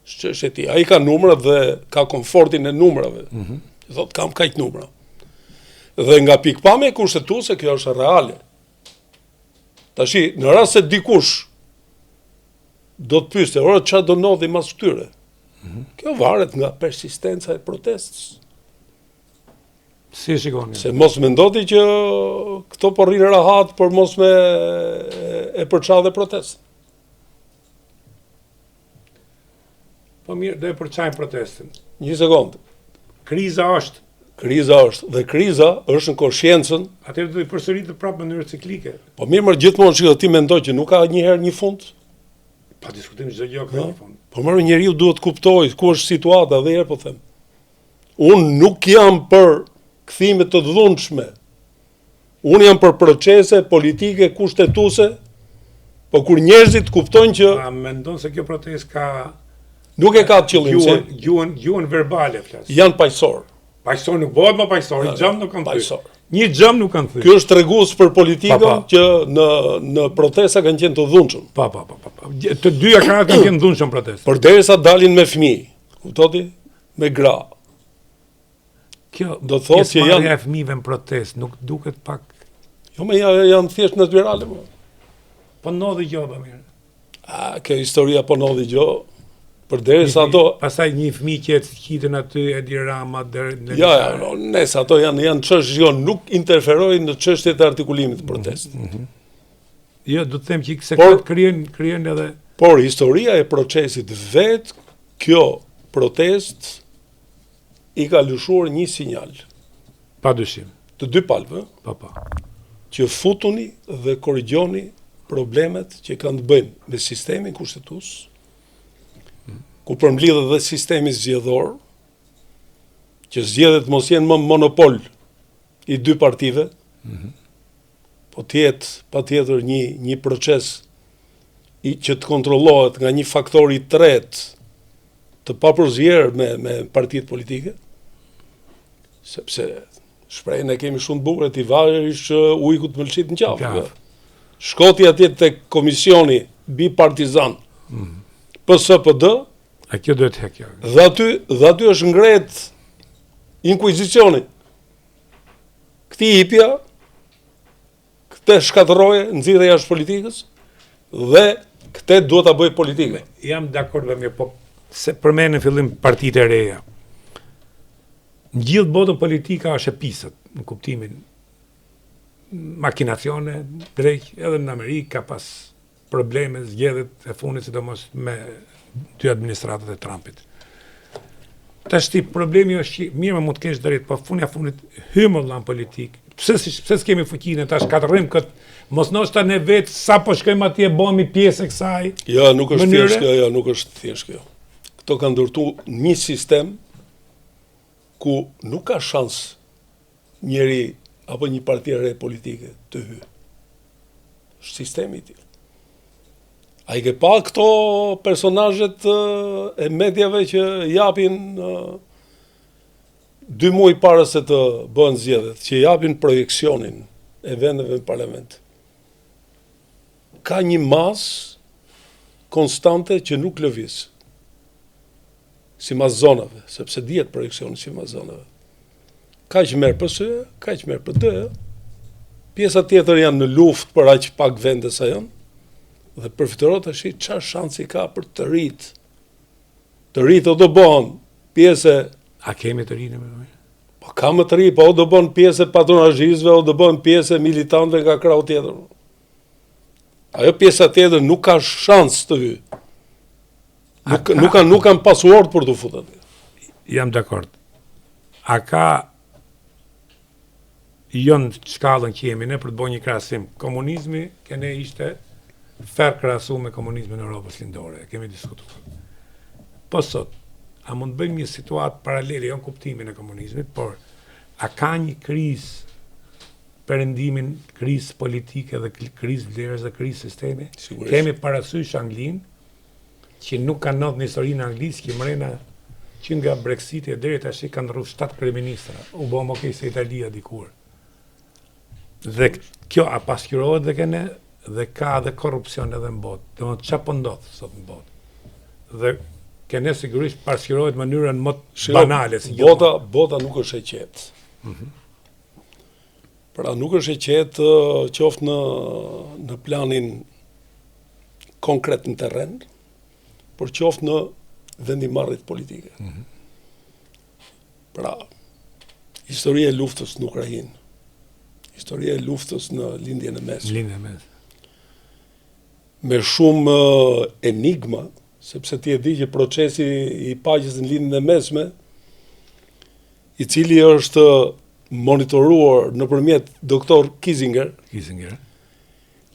Është çështje e tij. Ai ka numrat dhe ka komfortin e numrave. Thot kam kaq numra. Dhe nga pikpamja kushtetuese kjo është reale. Tashi, në rast se dikush do të pyeste, ora çfarë do ndodhi mas këtyre? Kjo varet nga persistenca e protestës. Si e shikoni? Se mos mendoti që këto po rrinë rahat për mos me e përçadhe protestën. Po mirë, do e përçajmë protestën. Një sekondë. Kriza është. Kriza është, dhe kriza është në koshiencën. Atëherë do i përsëritë prapë në mënyrë ciklike. Po mirë, më gjithmonë që ti mendoj që nuk ka njëherë një fund. Pa diskutim çdo gjë ka një fund. Po më njeriu duhet kuptoj ku është situata dhe herë po them. Unë nuk jam për kthime të dhunshme. Unë jam për procese politike kushtetuese, po kur njerëzit kuptojnë që A mendon se kjo protestë ka nuk e ka të qëllim, se gjuhën verbale flas. janë paqësor. Paqësor nuk bëhet më paqësor, një xham nuk kanë thyer. Paqësor. Një xham nuk kanë thyer. Ky është tregues për politikën Pa. që në protesta kanë qenë të dhunshëm. Pa. Të dyja krahët kanë qenë dhunshëm protestë. Përderisa dalin me fëmijë, kuptoti? Me gra. Kjo Do thotë që janë- e fëmijëve në protestë, nuk duket pak Jo, me janë thjesht natyrale. po ndodhi gjë më mirë. Kjo historia po ndodhi gjë. Përderisa ato Pastaj një fëmijë që qiten aty Edi Rama deri në Ja, nëse ato janë çështje që nuk interferojnë në çështjet e artikulimit të protestës. Jo, do të them që se Por- këtë krijen edhe Por historia e procesit vetë, kjo protest i ka lëshuar një sinjal padyshim. të dy palëve, Po. që futuni dhe korrigjoni problemet që kanë të bëjnë me sistemin kushtetues, ku përmblidhet dhe sistemi zgjedhor, që zgjedhjet mos jenë më monopol i dy partive, po tjetë patjetër një proces që të kontrollohet nga një faktor i tretë të papërzierë me partitë politike, sepse shprehjen e kemi shumë të bukur, ti varësh ujku të mëlçit në qafë. Qafë. Shkoti atje tek komisioni bipartizan PSPD, A kjo duhet hekja. dhe aty është ngret inkuizicioni. Këti hipja, këte shkatëroje, nxirre jashtë politikës, dhe këte duhet ta bëj politikë. Jam dakord me mirë, po se përmend në fillim partitë e reja. Në gjithë botën politika është e pisët, në kuptimin makinacione, drejt, edhe në Amerikë ka pas probleme, zgjedhjet e fundit sidomos me dy administratat e Trumpit. Tash ti problemi është që mirë më mund të kesh drejt, po funit hymë në politik. Pse s'kemi fuqinë tash katërrim kët, mos ndoshta ne vetë sa po shkojmë atje bëhemi pjesë e kësaj. Jo, nuk është thjesht kjo, jo, nuk është thjesht kjo. Këto kanë ndërtuar një sistem ku nuk ka shans njëri apo një parti e re politike të hyjë. Është sistemi i tillë. A i ke pa këto personazhet e mediave që japin 2 muaj para se të bëhen zgjedhjet, që japin projeksionin e vendeve në parlament. Ka një masë konstante që nuk lëviz, si mas zonave, sepse dihet projeksioni si mas zonave. Ka që merë për së, ka që merë për dë, pjesa tjetër janë në luftë për aq pak vende sa janë, dhe përfitorohet tash çfarë shansi ka për të rritë. Të rritë o do bën pjesë. A kemi të rinë me? Po ka më të ri, po o do bën pjesë patronazhistëve, o do bën pjesë militantëve nga krau tjetër. Ajo pjesa tjetër nuk ka shans të hyjë. Nuk kanë pasuar për të futur. Jam dakord. A ka shkallën që jemi ne për të bërë një krahasim. Komunizmi kene ishte fer krahasu me komunizmin në Europës lindore, kemi diskutuar. Po sot, a mund të bëjmë një situatë paralele, jo në kuptimin e komunizmit, por a ka një krizë perëndimin, krizë politike dhe krizë vlerës dhe krizë sistemi? Sigurisht. Kemi parasysh Anglinë, që nuk kanë ndodhur në historinë anglisë, që mrena që nga Brexiti deri tash kanë rrugë 7 kryeministra, u bëm okej se Italia dikur. Dhe kjo a pasqyrohet dhe kene dhe ka dhe korrupsion edhe në botë. Domethënë çfarë po ndodh sot në botë. Dhe kene sigurisht pasqyrohet në mënyrën më banale si bota nuk është e qetë. Pra nuk është e qetë qoftë në planin konkret në terren, por qoftë në vendimarrjet politike. Pra, historia e luftës në Ukrainë, historia e luftës në lindjen e mesme. Me shumë enigma, sepse ti e di që procesi i paqes në lindjen e mesme, i cili është monitoruar nëpërmjet doktor Kissinger,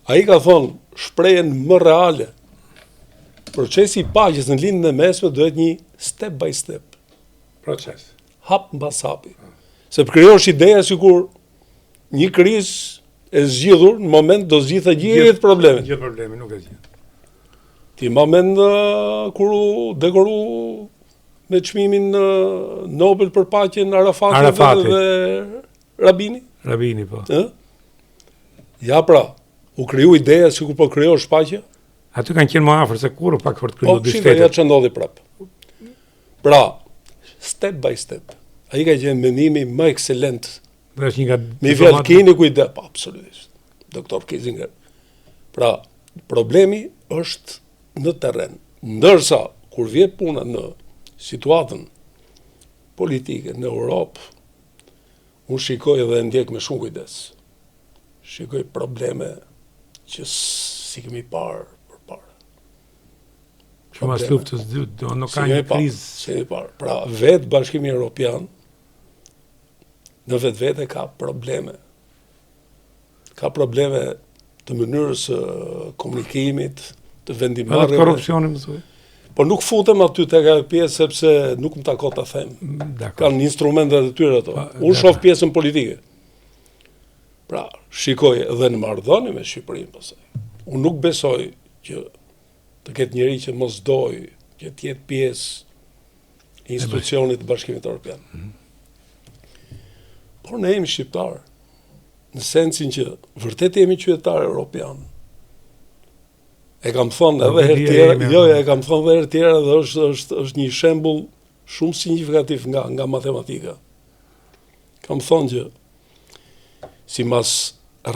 ai ka thonë shprehjen më reale. Procesi i paqes në lindjen e mesme duhet një step by step proces. Hap mbas hapi. Se krijosh ideja sikur një krizë e zgjidhur, në moment do zgjidhë gjithë problemet. Gjithë problemi, nuk e zgjidh. Ti ma mend kur u dekoru me çmimin Nobel për paqen Arafati dhe Rabini? Rabini, po. Ja pra, u kriju ideja sikur po krijosh paqe? Aty kanë qenë më afër se kurrë pak për të krijuar dy shtete. Po, ja që ndodhi prap. Pra, step by step. Ai ka qenë mendimi më ekselent. Me fjalkini kujde, pa, absolutisht. Doktor Kissinger. Pra, problemi është në terren. Ndërsa, kur vjet puna në situatën politike në Europë, unë shikoj dhe ndjek me shumë kujdes. Shikoj probleme që si kemi parë për parë. Që mas luftës dytë, nuk ka një krizë. Si kemi parë. Pra, vetë Bashkimi Evropian, në vetë ka probleme. Ka probleme të mënyrës komunikimit, të vendimarrjeve. Edhe korrupsioni më thuaj. Po nuk futem aty tek ajo pjesë sepse nuk më takon ta them. Kanë instrumentet e tyre ato. Unë shoh pjesën politike. Pra, shikoj edhe në marrëdhënie me Shqipërinë pastaj. Unë nuk besoj që të ketë njëri që mos doj që të jetë pjesë e institucionit të Bashkimit Evropian. Por ne jemi shqiptarë, në sensin që vërtet jemi qytetarë evropian. E kam thonë edhe herë tjera, e kam thonë edhe herë tjera dhe është një shembull shumë signifikativ nga matematika. Kam thonë që sipas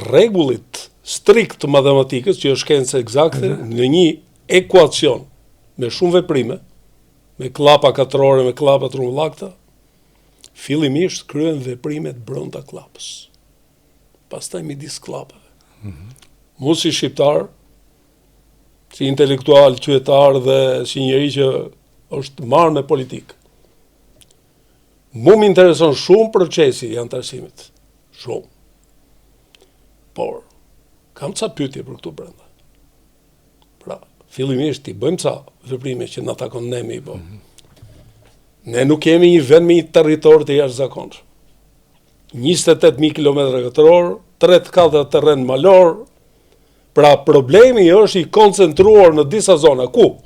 rregullit strikt të matematikës, që është shkencë eksakte, në një ekuacion me shumë veprime, me klapa katrore, me klapa trumbullakta, fillimisht kryen veprimet brenda klapës. Pastaj midis klapave. Mu si shqiptar, si intelektual, qytetar dhe si njeri që është marrë me politikë. Mu më intereson shumë procesi i antarësimit. Shumë. Por, kam ca pyetje për këtu brenda. Pra, fillimisht i bëjmë ca veprime që na takon ne me i bë. Ne nuk kemi një vend me një territor të jashtëzakonshëm. 28.000 km2, 3/4 terren malor. Pra problemi është i koncentruar në disa zona. Ku?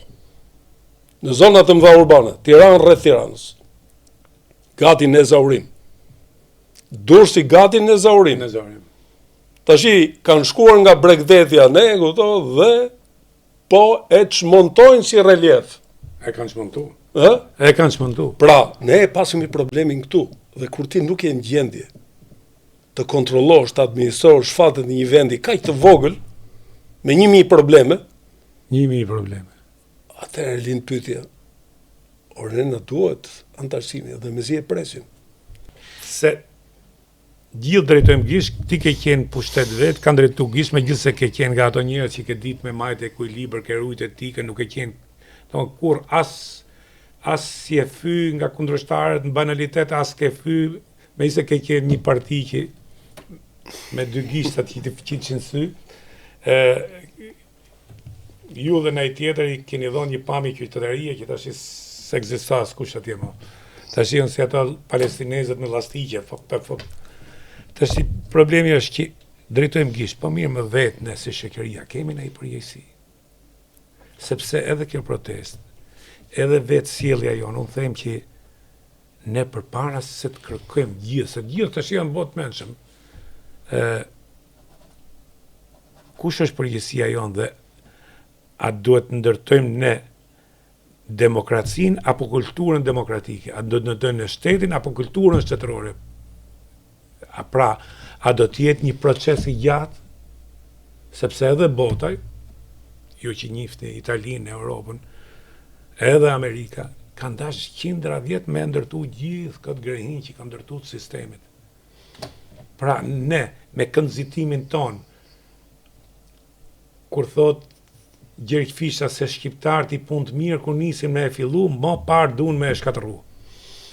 Në zonat të mëdha urbane, Tiranë rreth Tiranës. Gati në ezaurim. Durrësi gati në ezaurim. Tashi kanë shkuar nga Bregdetja ne, dhe po e çmontojnë si relief. E kanë çmontu. Ë? E kanë çmontu. Pra, ne pasim i problemin këtu, dhe kur ti nuk je në gjendje të kontrollosh, të administrosh fatet në një vendi kaq të vogël, me 1000 probleme, 1000 probleme. Atëherë lind pyetja. Ore na duhet antarësimi dhe mezi e presim. Se gjithë drejtojmë gish, ti ke qenë pushtet vetë, kanë drejtu gish, me gjithë se ke qenë nga ato njerëz që ke ditë me majtë e ekuilibër, ke rujtë e ti, ke nuk e qenë, kur as si e fy nga kundërshtarët në banalitet, as ke fy, me se ke qenë një parti që me dy gishtat që ti fqiqin sy, ju dhe nëjë tjetër i keni dhonë një pamje qytetarie që tash se egzista s'kush atje më. Tash janë si ato palestinezët në lastigje, tash problemi është që drejtojmë gish, po mirë më vetë ne si shoqëria kemi në i përgjegjësi. Sepse edhe kjo protest, edhe vetë sjellja jonë, unë them që ne përpara se të kërkojmë gjithë, se gjithë tash janë botë menshëm, kush është përgjegjësia jonë dhe a duhet ndërtojmë ne demokracinë apo kulturën demokratike, a do të ndërtojmë në shtetin apo kulturën shtetërore? A do të jetë një proces i gjatë, sepse edhe botaj, ju që njihni Italinë, Europën, edhe Amerika, kanë dash qindra vjet me ndërtu gjithë këtë grehin që kanë ndërtu të sistemit. Pra ne, me këndëzitimin ton, kur thot Gjergj Fisha se shqiptarët i punë të mirë kur nisim me e fillu, më parë duan me e shkatërru.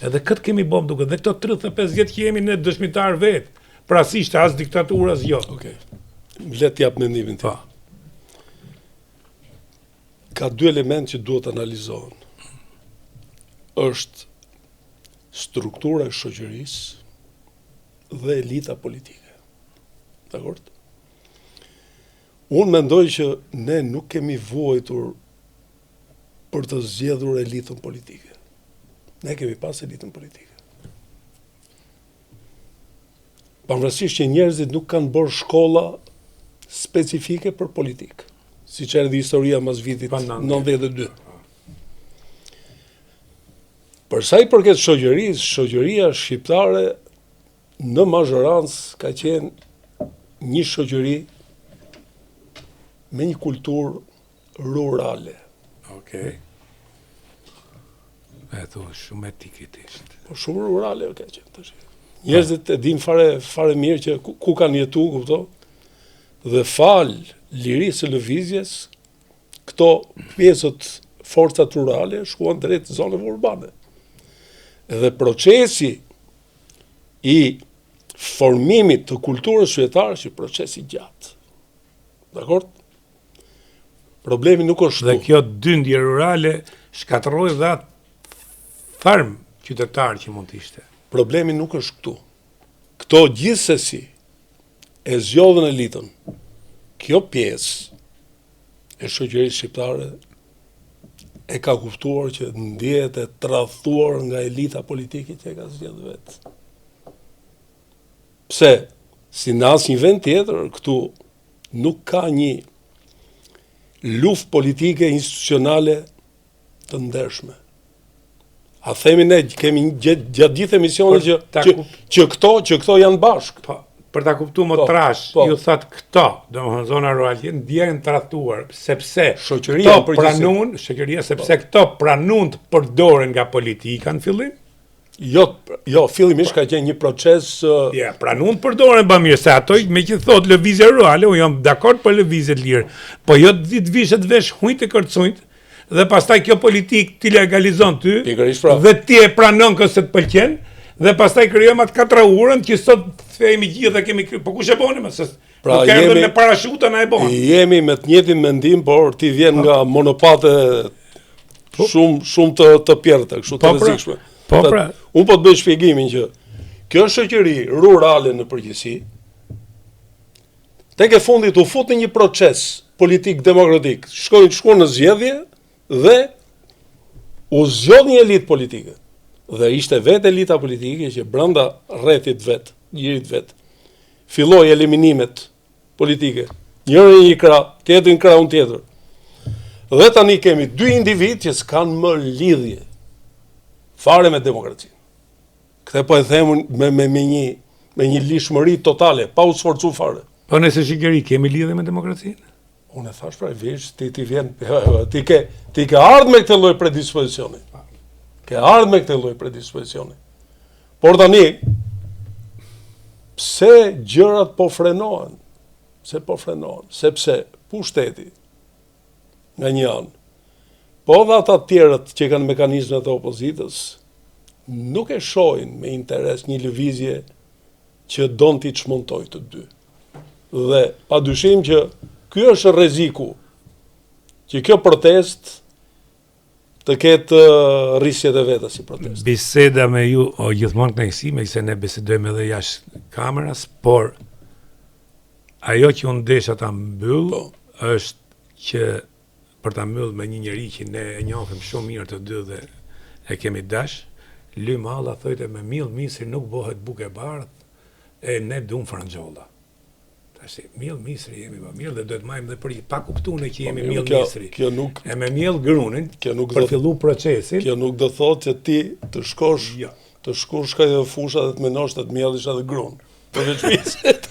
Edhe këtë kemi bom duke, dhe këto 35 vjet që jemi në dëshmitar vetë, pra si ishte as diktaturë as jo. Okej. Le të jap mendimin tim. Ka dy elementë që duhet analizohen. Është struktura e shoqërisë dhe elita politike. Dakor? Unë mendoj që ne nuk kemi vuajtur për të zgjedhur elitën politike. Ne kemi pas elitën politike. Pavarësisht që njerëzit nuk kanë bërë shkolla specifike për politikë, siç erdhi historia mas vitit 92. Për sa i përket shoqërisë, shoqëria shqiptare në mazhorancë ka qenë një shoqëri me një kulturë rurale. Okej. E thu, shumë etiketisht. Po shumë rurale ka qenë tash. Njerëzit e din fare mirë që ku kanë jetu, kupto? Dhe fal lirisë së lëvizjes, këto pjesët forcat rurale shkuan drejt zonave urbane. Edhe procesi i formimit të kulturës qytetare është procesi gjatë. Dakor? Problemi nuk është dhe kjo dyndje rurale shkatërroi dhe atë tharm qytetar që mund të ishte. Problemi nuk është këtu. Këto gjithsesi e zgjodhën elitën. Kjo pjesë e shoqërisë shqiptare e ka kuptuar që ndihet e tradhtuar nga elita politike që e ka zgjedhur vetë. Pse? Si në asnjë vend tjetër, këtu nuk ka një luftë politike institucionale të ndershme. A themi ne, kemi gjatë gjithë emisionet që këto janë bashkë. Për ta kuptuar më trash, ju thatë këto, domethënë zona rurale, ndjehen tradhtuar, sepse shoqëria sepse këto pranun të përdoren nga politika në fillim, Jo, fillimisht ka qenë një proces... Ja, pra unë përdoren ba mirë, se ato me që thot lëvizje rurale, unë jam dakord për lëvizje lirë, po jo të vishet vesh hujt e kërcujt, dhe pastaj kjo politik ti legalizon ty, dhe ti e pranon këse të pëlqen, dhe pastaj krijojmë atë 4 urën që sot thejmë gjithë dhe kemi po kush e boni më se pra nuk erdhën me parashuta na e bën. Jemi me të njëjtin mendim, por ti vjen nga monopate shumë të pjerta, kështu të rrezikshme. Po pra, unë po të bëj shpjegimin që kjo shoqëri rurale në përgjithësi tek e fundit u fut në një proces politik demokratik, shkon në zgjedhje dhe u zgjodh një elitë politike. Dhe ishte vetë elita politike që brenda rrethit vet, gjirit vet, filloi eliminimet politike. Njëri një krah, tjetri në krahun tjetër. Dhe tani kemi 2 individ që s'kan më lidhje fare me demokracinë. Këtë po e them me një lishmëri totale, pa u sforcu fare. Po nëse shikëri kemi lidhje me demokracinë? Unë e thash pra veç, ti vjen, ti ke ardhur me këtë lloj predispozicioni. Ke ardhur me këtë lloj predispozicioni. Por tani pse gjërat po frenohen? Sepse pushteti nga një anë, po dhe ata tjerët që kanë mekanizmet e opozitës, nuk e shohin me interes një lëvizje që don t'i çmontoj të dy. Dhe pa dyshim që ky është rreziku, që kjo protest të ketë rrisjet e veta si protest. Biseda me ju o gjithmonë kënaqësi, me se ne bisedojmë edhe jashtë kameras, por ajo që unë desha ta mbyll është që për ta mbyll me një njeri që ne e njohim shumë mirë të dy dhe e kemi dash, Lym Halla thojte me mill misri nuk bëhet bukë e bardh, e ne dum frangjolla. Tash mill misri jemi pa mill dhe duhet majmë dhe për pa kuptuar që jemi mill misri. E me mill grunin për fillu procesin. Kjo nuk do thotë që ti të shkosh të shkosh ka dhe fusha dhe të menosh të mjellësh edhe grun. Për veçmiset.